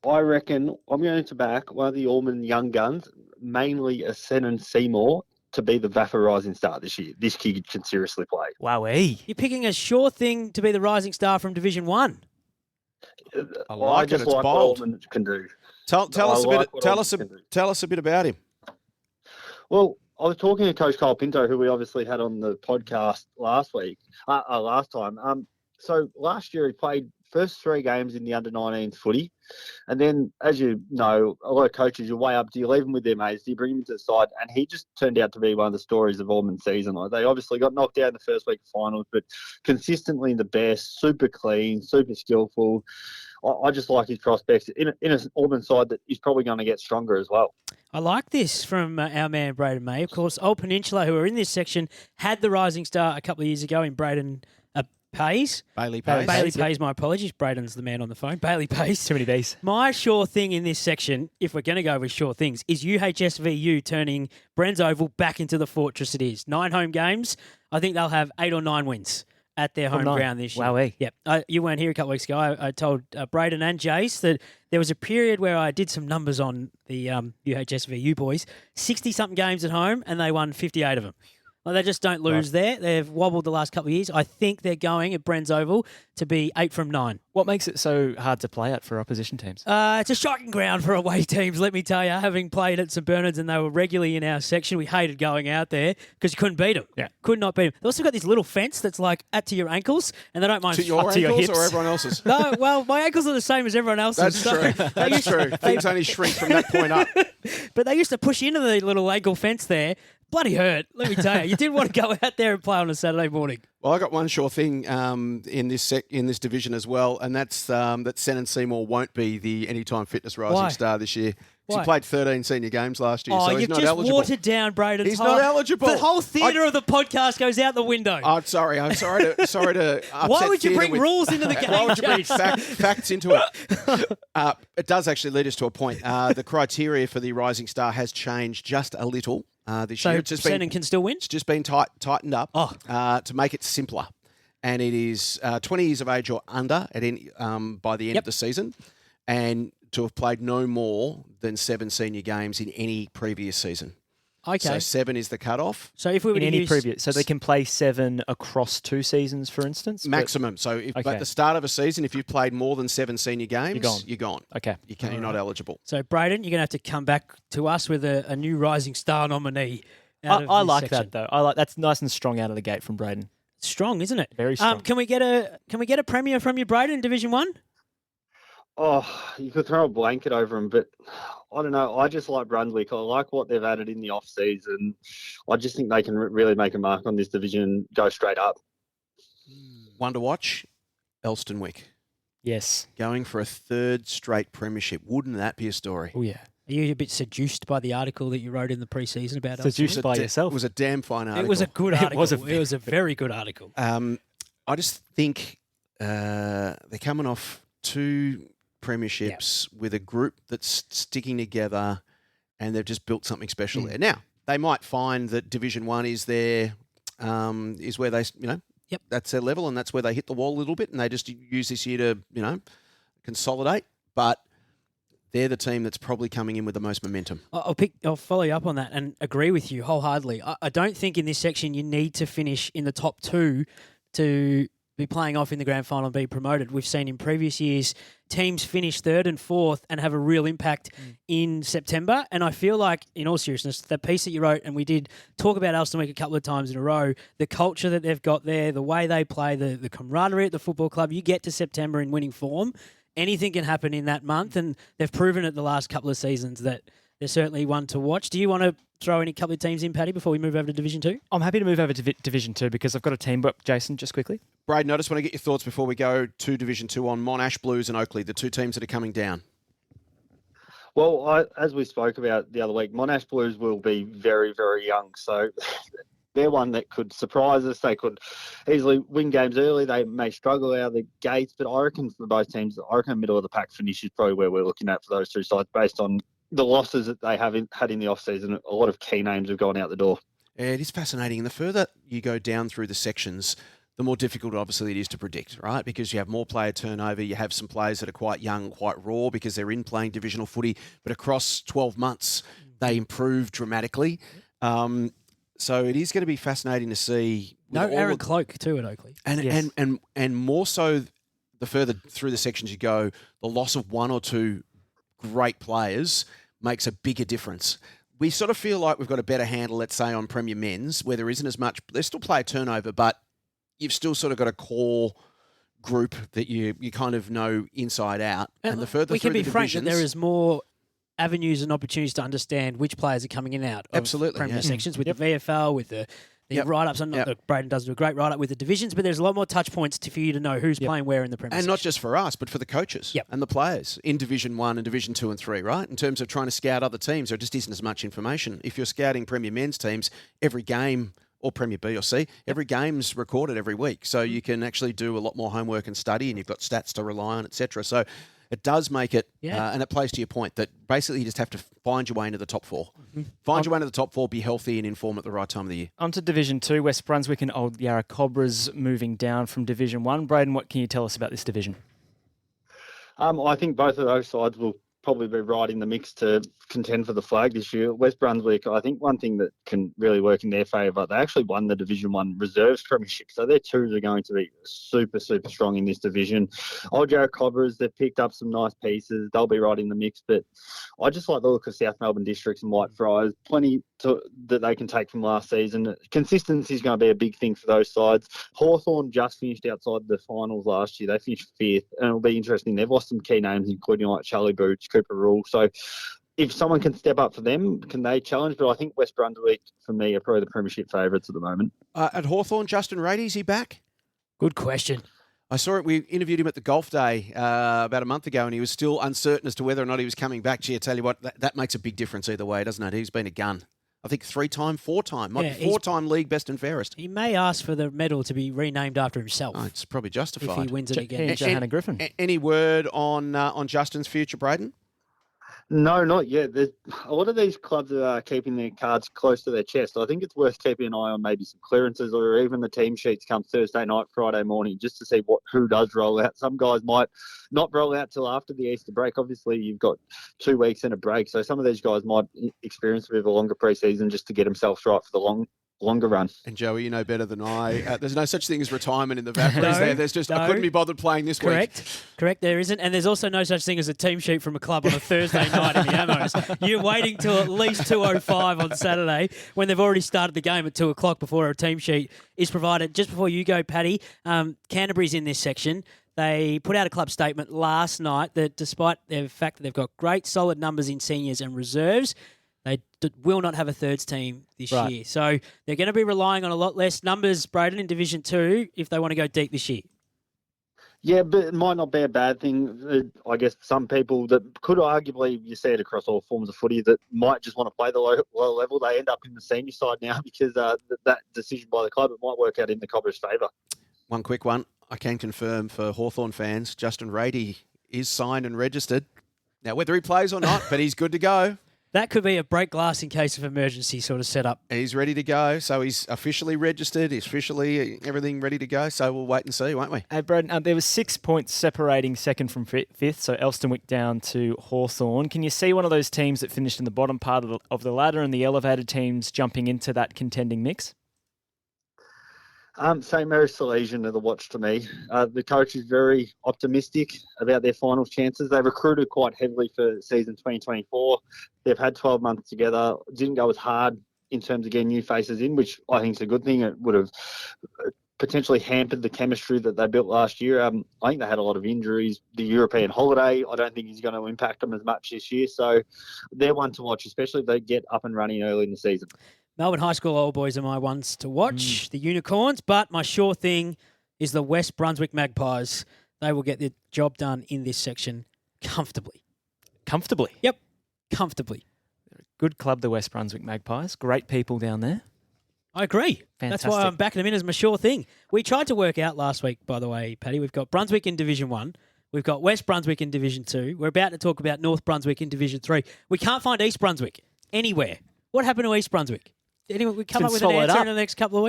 I reckon I'm going to back one of the Ormond young guns, mainly a Sen Seymour, to be the VAFA Rising Star this year. This kid can seriously play. Wowee. You're picking a sure thing to be the rising star from Division 1. I like it. It's what bold. Ormond can do. Tell us a bit about him. Well, I was talking to Coach Kyle Pinto, who we obviously had on the podcast last time. So last year he played first 3 games in the under-19s footy. And then, as you know, a lot of coaches, you're way up. Do you leave them with their mates? Do you bring them into the side? And he just turned out to be one of the stories of Ormond's season. Like, they obviously got knocked out in the first week of finals, but consistently the best, super clean, super skillful. I just like his prospects in an Ormond side that is probably going to get stronger as well. I like this from our man Brayden May. Of course, Old Peninsula, who are in this section, had the rising star a couple of years ago in Brayden Pays. Bailey Pays. Bailey Pays, my apologies. Brayden's the man on the phone. Bailey Pays. Too many Bs. My sure thing in this section, if we're going to go with sure things, is UHSVU turning Brens Oval back into the fortress it is. 9 home games. I think they'll have 8 or 9 wins at their home ground this year. Wowee. Yep. You weren't here a couple of weeks ago. I told Brayden and Jace that there was a period where I did some numbers on the UHSVU boys. 60-something games at home, and they won 58 of them. Well, they just don't lose there. They've wobbled the last couple of years. I think they're going at Brens Oval to be 8 from 9. What makes it so hard to play at for opposition teams? It's a shocking ground for away teams, let me tell you. Having played at St Bernard's and they were regularly in our section, we hated going out there because you couldn't beat them. Yeah. Could not beat them. They've also got this little fence that's like at to your ankles, and they don't mind To your up to your ankles hips. or everyone else's? No, well, my ankles are the same as everyone else's. That's true. That's true. Things only shrink from that point up. But they used to push into the little ankle fence there. Bloody hurt, let me tell you. You did want to go out there and play on a Saturday morning. Well, I got one sure thing in this division as well, and that's that Sen Seymour won't be the Anytime Fitness Rising Star this year. He played 13 senior games last year, so he's not eligible. You've just watered down Brayden's He's not eligible. The whole theatre of the podcast goes out the window. I'm sorry to upset. Why would you bring with, rules into the game? Why would you bring facts into it? It does actually lead us to a point. The criteria for the Rising Star has changed just a little this year. So Senan can still win? It's just been tightened up to make it simpler. And it is 20 years of age or under by the end of the season, and to have played no more than 7 senior games in any previous season. Okay. So 7 is the cutoff. So if we were in to any use... previous, so they can play 7 across 2 seasons, for instance? Maximum. So if, at the start of a season, if you've played more than 7 senior games, you're gone. Okay. You're not eligible. So Brayden, you're going to have to come back to us with a new Rising Star nominee. I like that though. That's nice and strong out of the gate from Brayden. Strong, isn't it? Very strong. Can we get a premier from you, Brayden, in Division 1? Oh, you could throw a blanket over them, but I don't know. I just like Brunswick. I like what they've added in the off-season. I just think they can really make a mark on this division and go straight up. One to watch, Elstonwick. Yes. Going for a 3rd straight premiership. Wouldn't that be a story? Oh, yeah. Are you a bit seduced by the article that you wrote in the pre-season about us? Seduced by yourself? It was a damn fine article. It was a good article. It was a very good article. I just think they're coming off 2 premierships with a group that's sticking together, and they've just built something special there. Now, they might find that Division 1 is where they, that's their level, and that's where they hit the wall a little bit, and they just use this year to, consolidate. But they're the team that's probably coming in with the most momentum. I'll follow you up on that and agree with you wholeheartedly. I don't think in this section you need to finish in the top 2 to be playing off in the grand final and be promoted. We've seen in previous years teams finish third and fourth and have a real impact in September. And I feel like, in all seriousness, the piece that you wrote, and we did talk about Alston Week a couple of times in a row, the culture that they've got there, the way they play, the camaraderie at the football club, you get to September in winning form, anything can happen in that month. And they've proven it the last couple of seasons that they're certainly one to watch. Do you want to throw any couple of teams in, Paddy, before we move over to Division 2? I'm happy to move over to Division 2 because I've got a team book. Jason, just quickly. Brayden, I just want to get your thoughts before we go to Division 2 on Monash Blues and Oakley, the two teams that are coming down. Well, as we spoke about the other week, Monash Blues will be very, very young. So they're one that could surprise us. They could easily win games early. They may struggle out of the gates. But I reckon for both teams, middle of the pack finish is probably where we're looking at for those two sides based on the losses that they had in the off-season. A lot of key names have gone out the door. Yeah, it is fascinating. And the further you go down through the sections, the more difficult, obviously, it is to predict, right? Because you have more player turnover. You have some players that are quite young, quite raw because they're in playing divisional footy. But across 12 months, they improve dramatically. So it is going to be fascinating to see. No Aaron Cloak, too, at Oakley. And more so, the further through the sections you go, the loss of one or two great players makes a bigger difference. We sort of feel like we've got a better handle, let's say, on Premier Men's, where there isn't as much. There's still player turnover, but you've still sort of got a core group that you kind of know inside out. And the further we through can be the frank that divisions, there is more avenues and opportunities to understand which players are coming in and out of Absolutely, Premier yeah. sections with the VFL, with the write-ups. Not that Brayden does do a great write-up with the divisions, but there's a lot more touch points for you to know who's playing where in the Premier and section. not just for us, but for the coaches and the players in Division 1 and Division 2 and 3, right? In terms of trying to scout other teams, there just isn't as much information. If you're scouting Premier Men's teams, every game, or Premier B or C, every game's recorded every week. So you can actually do a lot more homework and study, and you've got stats to rely on, etc. So it does make it, and it plays to your point, that basically you just have to find your way into the top four. Find your way into the top four, be healthy and informed at the right time of the year. On to Division 2, West Brunswick and Old Yarra Cobras moving down from Division 1. Brayden, what can you tell us about this division? I think both of those sides will probably be right in the mix to contend for the flag this year. West Brunswick, I think one thing that can really work in their favour, they actually won the Division 1 Reserves Premiership, so their twos are going to be super, super strong in this division. Old Yarra Cobras, they've picked up some nice pieces. They'll be right in the mix, but I just like the look of South Melbourne Districts and Whitefriars. Plenty that they can take from last season. Consistency is going to be a big thing for those sides. Hawthorn just finished outside the finals last year. They finished 5th, and it'll be interesting. They've lost some key names, including like Charlie Boots, Cooper Rule. So if someone can step up for them, can they challenge? But I think West Brunswick, for me, are probably the premiership favourites at the moment. At Hawthorn, Justin Rady, is he back? Good question. I saw it. We interviewed him at the golf day about a month ago, and he was still uncertain as to whether or not he was coming back. Gee, I tell you what, that makes a big difference either way, doesn't it? He's been a gun. I think 3-time, 4-time, might be 4-time league best and fairest. He may ask for the medal to be renamed after himself. Oh, it's probably justified. If he wins it again. Johanna Griffin. Any word on Justin's future, Brayden? No, not yet. There's a lot of these clubs are keeping their cards close to their chest. I think it's worth keeping an eye on maybe some clearances or even the team sheets come Thursday night, Friday morning, just to see who does roll out. Some guys might not roll out till after the Easter break. Obviously, you've got 2 weeks and a break, so some of these guys might experience a bit of a longer preseason just to get themselves right for the longer run. And Joey, you know better than I. There's no such thing as retirement in the VAFA, is there? There's just I couldn't be bothered playing this week. Correct, there isn't. And there's also no such thing as a team sheet from a club on a Thursday night in the Amos. You're waiting till at least 2:05 on Saturday when they've already started the game at 2 o'clock before a team sheet is provided. Just before you go, Paddy, Canterbury's in this section. They put out a club statement last night that despite the fact that they've got great solid numbers in seniors and reserves, they will not have a thirds team this year. So they're going to be relying on a lot less numbers, Brayden, in Division 2 if they want to go deep this year. Yeah, but it might not be a bad thing. I guess some people that could arguably, you see it across all forms of footy, that might just want to play the low level. They end up in the senior side now because that decision by the club, it might work out in the Cobras' favour. One quick one. I can confirm for Hawthorn fans, Justin Rady is signed and registered. Now, whether he plays or not, but he's good to go. That could be a break glass in case of emergency sort of setup. He's ready to go. So he's officially registered. He's officially everything ready to go. So we'll wait and see, won't we? Hey, Brad, there was 6 points separating second from fifth, so Elsternwick down to Hawthorn. Can you see one of those teams that finished in the bottom part of the ladder and the elevated teams jumping into that contending mix? St. Mary's Salesian are the watch to me. The coach is very optimistic about their finals chances. They recruited quite heavily for season 2024. They've had 12 months together. Didn't go as hard in terms of getting new faces in, which I think is a good thing. It would have potentially hampered the chemistry that they built last year. I think they had a lot of injuries. The European holiday, I don't think is going to impact them as much this year. So they're one to watch, especially if they get up and running early in the season. Melbourne High School Old Boys are my ones to watch, the Unicorns, but my sure thing is the West Brunswick Magpies. They will get the job done in this section comfortably. Comfortably? Yep, comfortably. Good club, the West Brunswick Magpies. Great people down there. I agree. Fantastic. That's why I'm backing them in as my sure thing. We tried to work out last week, by the way, Paddy. We've got Brunswick in Division 1. We've got West Brunswick in Division 2. We're about to talk about North Brunswick in Division 3. We can't find East Brunswick anywhere. What happened to East Brunswick? Anyone, we come up with an answer in the last couple of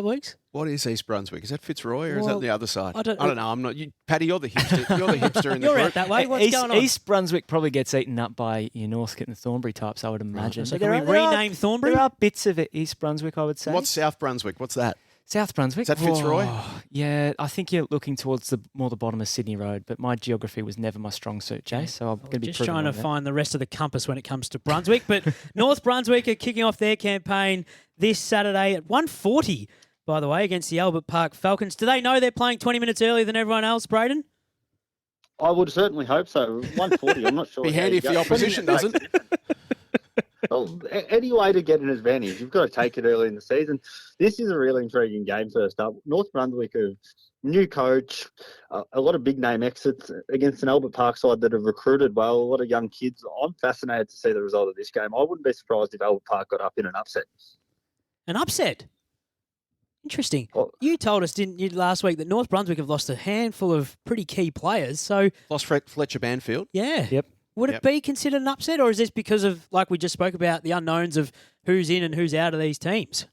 weeks? What is East Brunswick? Is that Fitzroy or is that Well, the other side? I don't know. I'm not. Paddy, you're the hipster. You're the hipster in the You're group. out that way. What's going on? East Brunswick probably gets eaten up by your Northcote and Thornbury types, I would imagine. So But can we rename Thornbury? There are bits of it, East Brunswick, I would say. What's South Brunswick? What's that? South Brunswick? Is that Fitzroy? Yeah, I think you're looking towards the bottom of Sydney Road, but my geography was never my strong suit, Jay, so I'm going to be Just proving trying to wrong there. find the rest of the compass when it comes to Brunswick. But North Brunswick are kicking off their campaign this Saturday at 1:40, by the way, against the Albert Park Falcons. Do they know they're playing 20 minutes earlier than everyone else, Brayden? I would certainly hope so. 140, I'm not sure. Be handy if the opposition doesn't. Well, any way to get an advantage, you've got to take it early in the season. This is a really intriguing game first up. North Brunswick have new coach, a lot of big name exits against an Albert Park side that have recruited well, a lot of young kids. I'm fascinated to see the result of this game. I wouldn't be surprised if Albert Park got up in an upset. An upset? Interesting. Well, You told us, didn't you, last week that North Brunswick have lost a handful of pretty key players. So, Lost Fletcher Banfield. yeah. Yep. Would it be considered an upset, or is this because of, like we just spoke about, the unknowns of who's in and who's out of these teams?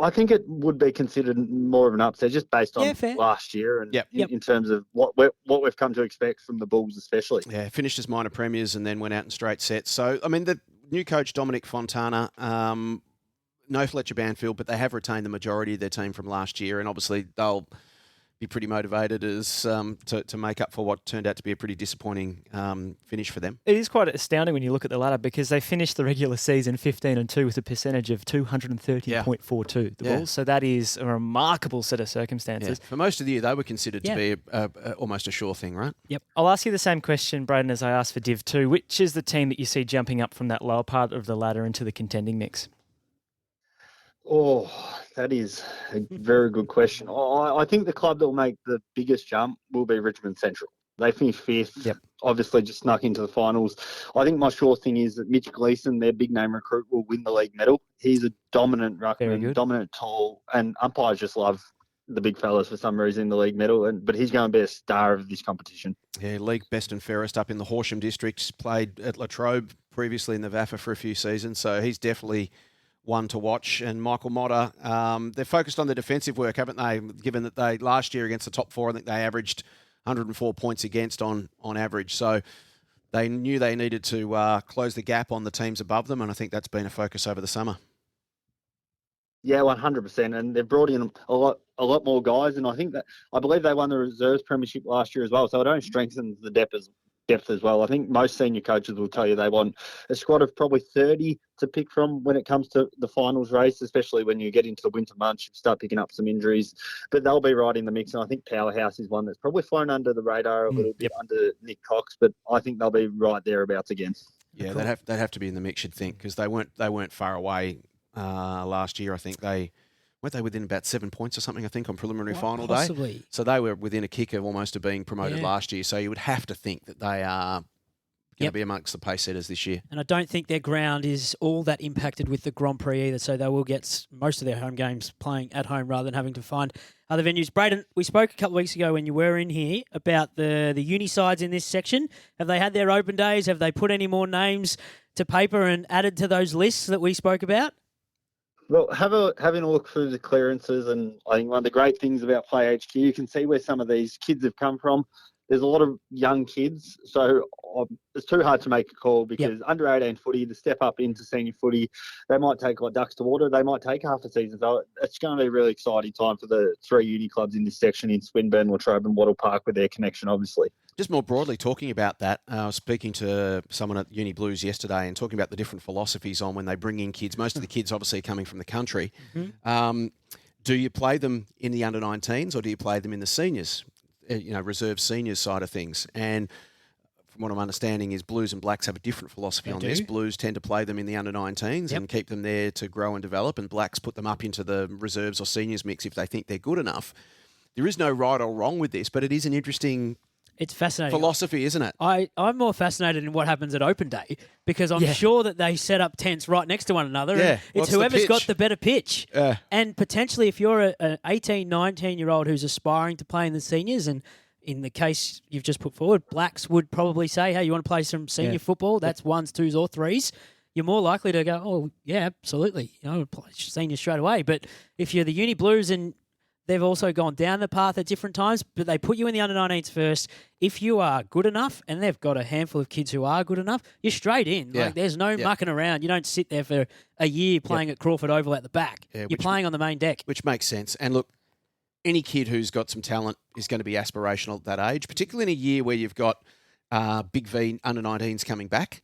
I think it would be considered more of an upset just based on fair. last year and Yep. in terms of what we've come to expect from the Bulls especially. Yeah, finished as minor premiers and then went out in straight sets. So, I mean, the new coach, Dominic Fontana, no Fletcher Banfield, but they have retained the majority of their team from last year, and obviously they'll be pretty motivated as to make up for what turned out to be a pretty disappointing finish for them. It is quite astounding when you look at the ladder because they finished the regular season 15-2 with a percentage of 230.42. The Bulls, so that is a remarkable set of circumstances. Yeah. For most of the year, they were considered to be almost a sure thing, right? Yep. I'll ask you the same question, Brayden, as I asked for Div 2. Which is the team that you see jumping up from that lower part of the ladder into the contending mix? Oh, that is a very good question. I think the club that will make the biggest jump will be Richmond Central. They finished fifth, obviously just snuck into the finals. I think my sure thing is that Mitch Gleeson, their big name recruit, will win the league medal. He's a dominant ruckman, dominant tall, and umpires just love the big fellas for some reason in the league medal, but he's going to be a star of this competition. Yeah, league best and fairest up in the Horsham district, played at Latrobe previously in the VAFA for a few seasons, so he's definitely one to watch. And Michael Motter, they're focused on the defensive work, haven't they? Given that they last year against the top four, I think they averaged 104 points against on average. So they knew they needed to close the gap on the teams above them, and I think that's been a focus over the summer. Yeah, 100%, and they've brought in a lot more guys, and I believe they won the reserves premiership last year as well. So it only strengthens the depth as well. I think most senior coaches will tell you they want a squad of probably 30 to pick from when it comes to the finals race, especially when you get into the winter months, you start picking up some injuries. But they'll be right in the mix, and I think Powerhouse is one that's probably flown under the radar a little bit under Nick Cox, but I think they'll be right thereabouts again. Yeah, they'd have to be in the mix, you'd think, because they weren't far away last year. I think weren't they within about 7 points or something, I think, on preliminary final day? So they were within a kick of almost of being promoted last year. So you would have to think that they are going to be amongst the pace setters this year. And I don't think their ground is all that impacted with the Grand Prix either, so they will get most of their home games playing at home rather than having to find other venues. Brayden, we spoke a couple of weeks ago when you were in here about the uni sides in this section. Have they had their open days? Have they put any more names to paper and added to those lists that we spoke about? Well, having a look through the clearances, and I think one of the great things about Play HQ, you can see where some of these kids have come from. there's a lot of young kids, so it's too hard to make a call because under 18 footy, the step up into senior footy, they might take like ducks to water. They might take half a season. So it's going to be a really exciting time for the 3 uni clubs in this section in Swinburne, Latrobe and Wattle Park with their connection, obviously. Just more broadly talking about that, I was speaking to someone at Uni Blues yesterday and talking about the different philosophies on when they bring in kids. Most of the kids obviously are coming from the country. Do you play them in the under-19s or do you play them in the seniors, reserve seniors side of things? And from what I'm understanding is Blues and Blacks have a different philosophy on this. Blues tend to play them in the under-19s and keep them there to grow and develop, and Blacks put them up into the reserves or seniors mix if they think they're good enough. There is no right or wrong with this, but it is an interesting It's fascinating philosophy, isn't it? I'm more fascinated in what happens at open day because I'm sure that they set up tents right next to one another. Yeah. And it's whoever's got the better pitch. Yeah. And potentially if you're an 18, 19-year-old who's aspiring to play in the seniors, and in the case you've just put forward, Blacks would probably say, hey, you want to play some senior football? That's 1s, 2s or 3s. You're more likely to go, oh, yeah, absolutely. Play senior straight away. But if you're the Uni Blues and they've also gone down the path at different times, but they put you in the under-19s first. If you are good enough, and they've got a handful of kids who are good enough, you're straight in. Yeah. Like, there's no mucking around. You don't sit there for a year playing at Crawford Oval at the back. Yeah, you're playing on the main deck. Which makes sense. And look, any kid who's got some talent is going to be aspirational at that age, particularly in a year where you've got Big V under-19s coming back.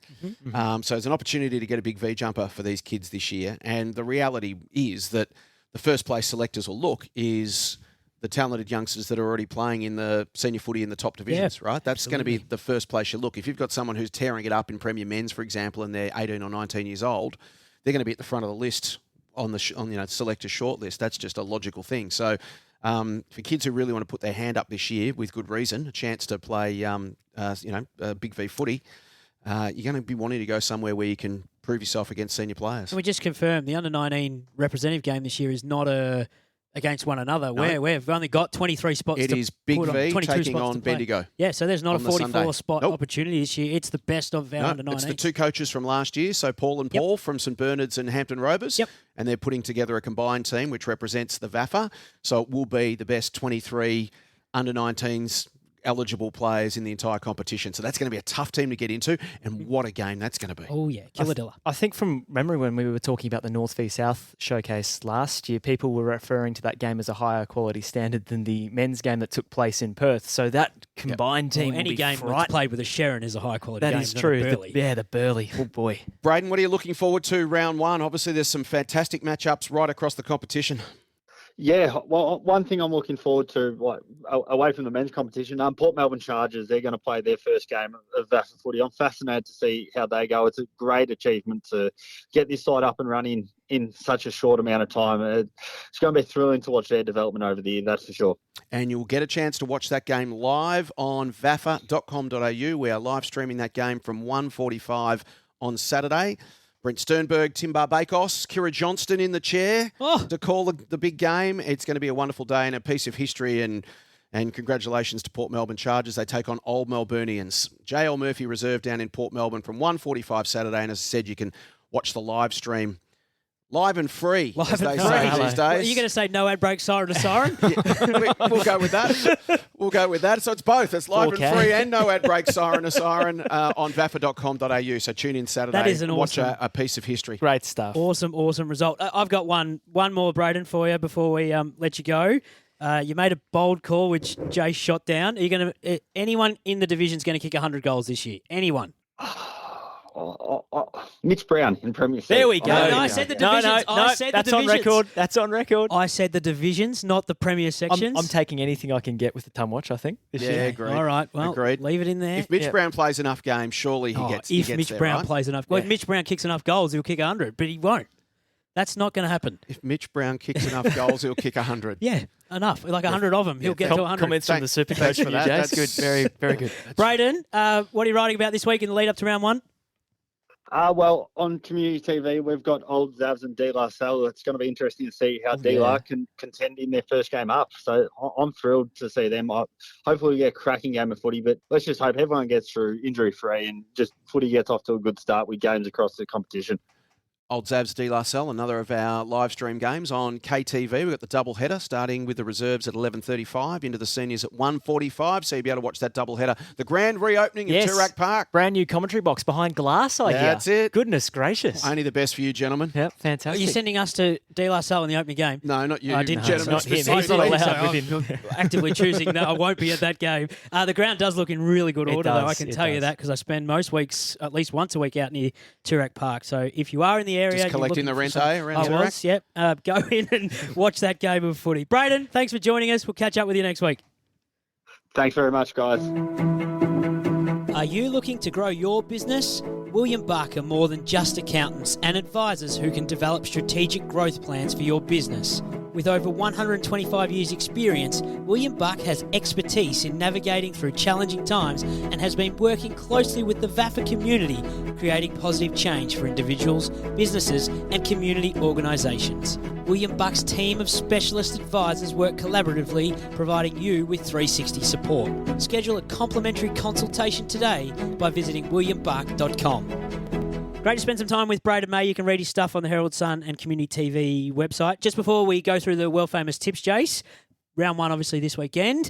So it's an opportunity to get a Big V jumper for these kids this year. And the reality is that the first place selectors will look is the talented youngsters that are already playing in the senior footy in the top divisions, right? That's going to be the first place you look. If you've got someone who's tearing it up in Premier Men's, for example, and they're 18 or 19 years old, they're going to be at the front of the list on the selector shortlist. That's just a logical thing. So for kids who really want to put their hand up this year with good reason, a chance to play, Big V footy, you're going to be wanting to go somewhere where you can prove yourself against senior players. Can we just confirm the under-19 representative game this year is not against one another? No. We've only got 23 spots. It is Big V taking on Bendigo. Yeah, so there's not a 44 spot Nope. opportunity this year. It's the best of our under-19. It's the two coaches from last year, so Paul and Paul from St Bernard's and Hampton Rovers. And they're putting together a combined team which represents the VAFA. So it will be the best 23 under-19s eligible players in the entire competition. So that's going to be a tough team to get into, and what a game that's going to be. Oh, yeah, Killadilla. I think from memory when we were talking about the North v South showcase last year, people were referring to that game as a higher quality standard than the men's game that took place in Perth. So that combined team any will be game that's played with a Sharon is a high quality game. That is true. Burley. The Burley. Oh, boy. Brayden, what are you looking forward to round one? Obviously, there's some fantastic matchups right across the competition. Yeah, well, one thing I'm looking forward to, away from the men's competition, Port Melbourne Chargers, they're going to play their first game of VAFA footy. I'm fascinated to see how they go. It's a great achievement to get this side up and running in such a short amount of time. It's going to be thrilling to watch their development over the year, that's for sure. And you'll get a chance to watch that game live on vafa.com.au. We are live streaming that game from 1:45 on Saturday. Brent Sternberg, Tim Barbakos, Kira Johnston in the chair to call the big game. It's going to be a wonderful day and a piece of history, and congratulations to Port Melbourne Chargers. They take on Old Melburnians. JL Murphy Reserve down in Port Melbourne from 1:45 Saturday, and as I said, you can watch the live stream. Live and free, as they say these days. Are you going to say no ad break, siren to siren? We'll go with that. We'll go with that. So it's both. It's live and free and no ad break, siren to siren on vafa.com.au. So tune in Saturday. That is an watch awesome, a piece of history. Great stuff. Awesome result. I've got one more, Brayden, for you before we let you go. You made a bold call, which Jay shot down. Are you going to? Anyone in the division is going to kick 100 goals this year? Anyone? Mitch Brown in Premier C. There we go. I said the divisions. That's on record. That's on record. I said the divisions, not the Premier sections. I'm taking anything I can get with the Tum Watch, I think. This year. Agreed. All right, well, agreed. Leave it in there. If Mitch Brown plays enough games, surely he gets there, Mitch Brown right? plays enough. Well, if Mitch Brown kicks enough goals, he'll kick 100, but he won't. That's not going to happen. If Mitch Brown kicks enough goals, he'll kick 100. Yeah, enough. Like 100 of them. He'll get to 100. Comments from the super coach for that. That's good. Very, very good. Brayden, what are you writing about this week in the lead up to round one? Well, on community TV, we've got old Zavs and Salle. It's going to be interesting to see how D-La can contend in their first game up. So I'm thrilled to see them. Hopefully we get a cracking game of footy, but let's just hope everyone gets through injury-free and just footy gets off to a good start with games across the competition. Old Zabs de La Salle, another of our live stream games on KTV. We've got the double header starting with the reserves at 11:35 into the seniors at 1:45. So you'll be able to watch that double header. The grand reopening of Toorak Park. Brand new commentary box behind glass, I hear. That's it. Goodness gracious. Only the best for you, gentlemen. Yep, Are fantastic. you sending us to De La Salle in the opening game? No, not you. I didn't. Gentlemen, not him. He's not specifically. allowed with him. Actively choosing that I won't be at that game. The ground does look in really good It order, though. does, I can it tell you does. that because I spend most weeks, at least once a week, out near Toorak Park. So if you are in the area, Just and you're collecting looking the for rent, some- around I Toorak? was, yep. Go in and watch that game of footy. Brayden, thanks for joining us. We'll catch up with you next week. Thanks very much, guys. Are you looking to grow your business? William Buck are more than just accountants and advisors who can develop strategic growth plans for your business. With over 125 years' experience, William Buck has expertise in navigating through challenging times and has been working closely with the VAFA community, creating positive change for individuals, businesses and community organisations. William Buck's team of specialist advisors work collaboratively, providing you with 360 support. Schedule a complimentary consultation today by visiting williambuck.com. Great to spend some time with Brayden May. You can read his stuff on the Herald Sun and Community TV website. Just before we go through the world-famous tips, Jace, round one obviously this weekend.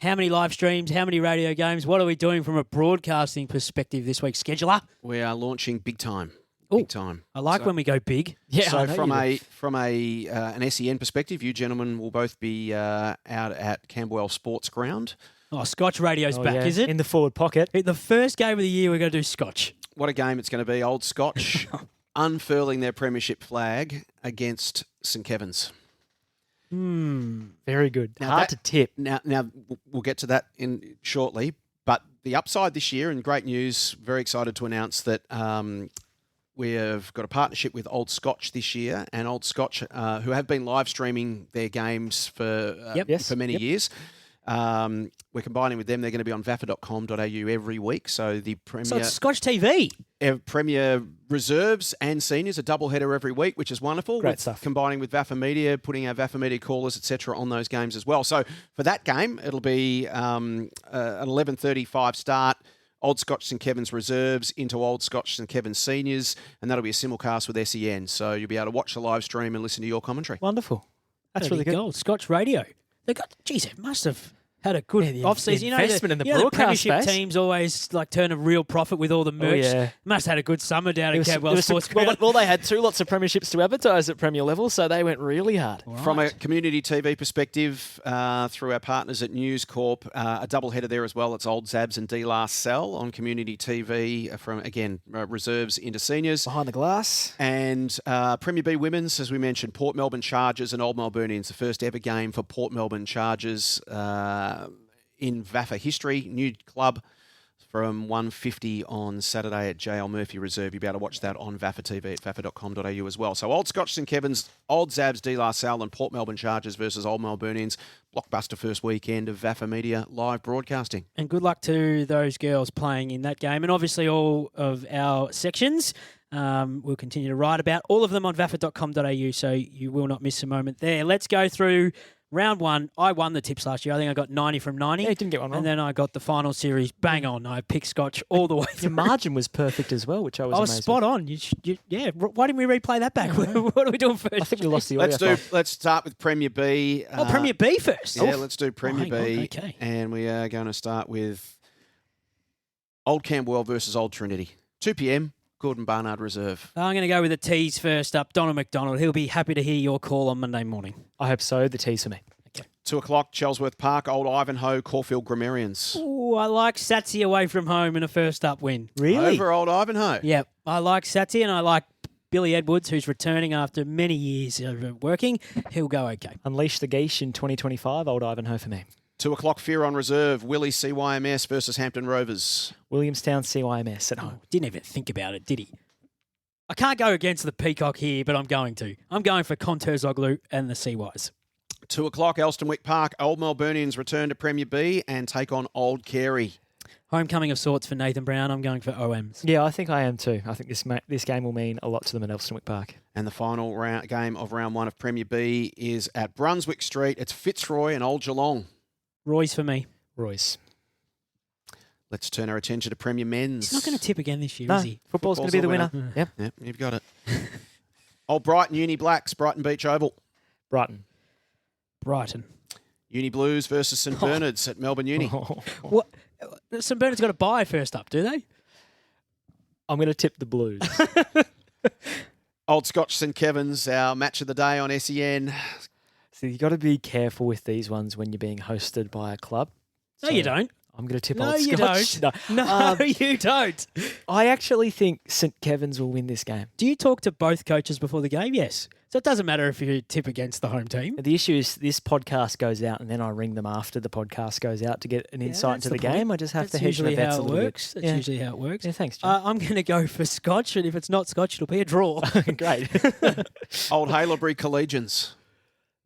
How many live streams, how many radio games? What are we doing from a broadcasting perspective this week, scheduler? We are launching big time. Ooh, Big time. I like when we go big. Yeah, So I know from you do. an SEN perspective, you gentlemen will both be out at Camberwell Sports Ground. Oh, Scotch radio's back, yeah, is it? in the forward pocket. The first game of the year, we're going to do Scotch. What a game it's going to be. Old Scotch unfurling their premiership flag against St Kevin's. Very good. Now Hard that- to tip. Now we'll get to that in shortly. But the upside this year, and great news, very excited to announce that we have got a partnership with Old Scotch this year, and Old Scotch, who have been live streaming their games for many years. We're combining with them. They're going to be on vaffa.com.au every week. So the So it's Scotch TV. Premier reserves and seniors, a double header every week, which is wonderful. Great With stuff. Combining with VAFA Media, putting our VAFA Media callers, etc., on those games as well. So for that game, it'll be an 11:35 start. Old Scotch St Kevin's reserves into Old Scotch St Kevin's seniors, and that'll be a simulcast with SEN. So you'll be able to watch the live stream and listen to your commentary. Wonderful. That's really good. Gold. Scotch radio. They got. Geez, it must have had a good the off-season. investment in the the broadcast premiership space. teams always like turn a real profit with all the merch. yeah. Must have had a good summer down It at was- Cadwell it was some- Sports Ground. well, they had two lots of premierships to advertise at Premier level, so they went really hard. From a community TV perspective, through our partners at News Corp, a double header there as well. It's Old Zabs and De La Salle on community TV from, again, reserves into seniors. Behind the glass. And Premier B Women's, as we mentioned, Port Melbourne Chargers and Old Melburnians, the first ever game for Port Melbourne Chargers in VAFA history. New club from 1:50 on Saturday at JL Murphy Reserve. You'll be able to watch that on VAFA TV at vaffa.com.au as well. So Old Scotch St Kevin's, Old Zabs de La Salle and Port Melbourne Chargers versus Old Melburnians. Blockbuster first weekend of VAFA Media live broadcasting. And good luck to those girls playing in that game. And obviously all of our sections we'll continue to write about. All of them on vaffa.com.au, so you will not miss a moment there. Let's go through round one. I won the tips last year. I think I got 90 from 90. Yeah, you didn't get one wrong. And then I got the final series bang on. I picked Scotch all the way Your through. margin was perfect as well, which I was I was amazed spot with. on. Yeah. Why didn't we replay that back? What are we doing first? I think we lost the audio. Let's start with Premier B. Premier B first. Yeah, let's do Premier hang on, B. okay. And we are going to start with Old Camberwell versus Old Trinity. 2 p.m, Gordon Barnard Reserve. I'm going to go with the T's first up. Donald McDonald. He'll be happy to hear your call on Monday morning. I hope so. The tease for me. 2 o'clock, Chelsworth Park, Old Ivanhoe, Caulfield Grammarians. Ooh, I like Satsy away from home in a first up win. Really? Over Old Ivanhoe. Yep, I like Satsy and I like Billy Edwards, who's returning after many years of working. He'll go okay. Unleash the Geesh in 2025. Old Ivanhoe for me. 2 o'clock, Fear on Reserve, Willie CYMS versus Hampton Rovers. Williamstown CYMS at home. Didn't even think about it, did he? I can't go against the Peacock here, but I'm going to. I'm going for Conterzoglu and the CYs. 2 o'clock, Elstonwick Park, Old Melburnians return to Premier B and take on Old Carey. Homecoming of sorts for Nathan Brown. I'm going for OMs. Yeah, I think I am too. I think this game will mean a lot to them at Elstonwick Park. And the final game of round one of Premier B is at Brunswick Street. It's Fitzroy and Old Geelong. Roy's for me. Royce. Let's turn our attention to Premier Men's. He's not going to tip again this year, No, is he? football's going to be the winner. Yep. Yep, you've got it. Old Brighton Uni Blacks, Brighton Beach Oval. Brighton. Brighton. Uni Blues versus St Bernard's at Melbourne Uni. What? St Bernard's got a bye first up, do they? I'm going to tip the Blues. Old Scotch St Kevin's, our match of the day on SEN. So you've got to be careful with these ones when you're being hosted by a club. No, you don't. I'm going to tip No, Old you Scotch. don't. No, you don't. I actually think St Kevin's will win this game. Do you talk to both coaches before the game? Yes. So it doesn't matter if you tip against the home team. The issue is this podcast goes out and then I ring them after the podcast goes out to get an insight into the game. I just have to hedge my bets a little bit. That's usually how it works. Yeah, thanks, John. I'm going to go for Scotch, and if it's not Scotch, it'll be a draw. Great. Old Haileybury Collegians.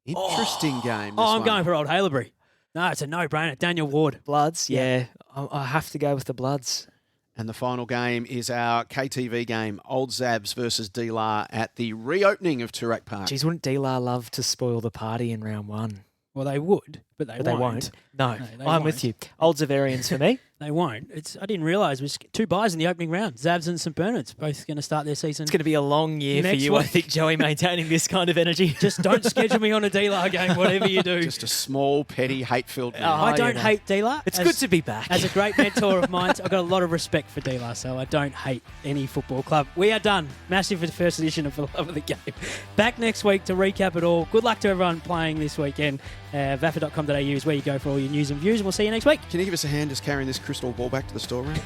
Interesting game. I'm going for Old Haileybury. No, it's a no-brainer. Daniel Ward. Bloods, yeah. I have to go with the Bloods. And the final game is our KTV game, Old Zabs versus D-Lar at the reopening of Toorak Park. Geez, wouldn't D-Lar love to spoil the party in round one? Well, they would, but they won't. No, they I'm with you. Old Xaverians for me. They won't. I didn't realise it was 2 buys in the opening round. Zabs and St Bernard's both going to start their season. It's going to be a long year for next you, week. I think, Joey, maintaining this kind of energy. Just don't schedule me on a D-Lar game, whatever you do. Just a small, petty, hate-filled man. I don't hate D-Lar. It's good to be back. As a great mentor of mine, I've got a lot of respect for D-Lar, so I don't hate any football club. We are done. Massive for the first edition of For the Love of the Game. Back next week to recap it all. Good luck to everyone playing this weekend. Vaffa.com.au is where you go for all your news and views, and we'll see you next week. Can you give us a hand just carrying this crystal ball back to the storeroom?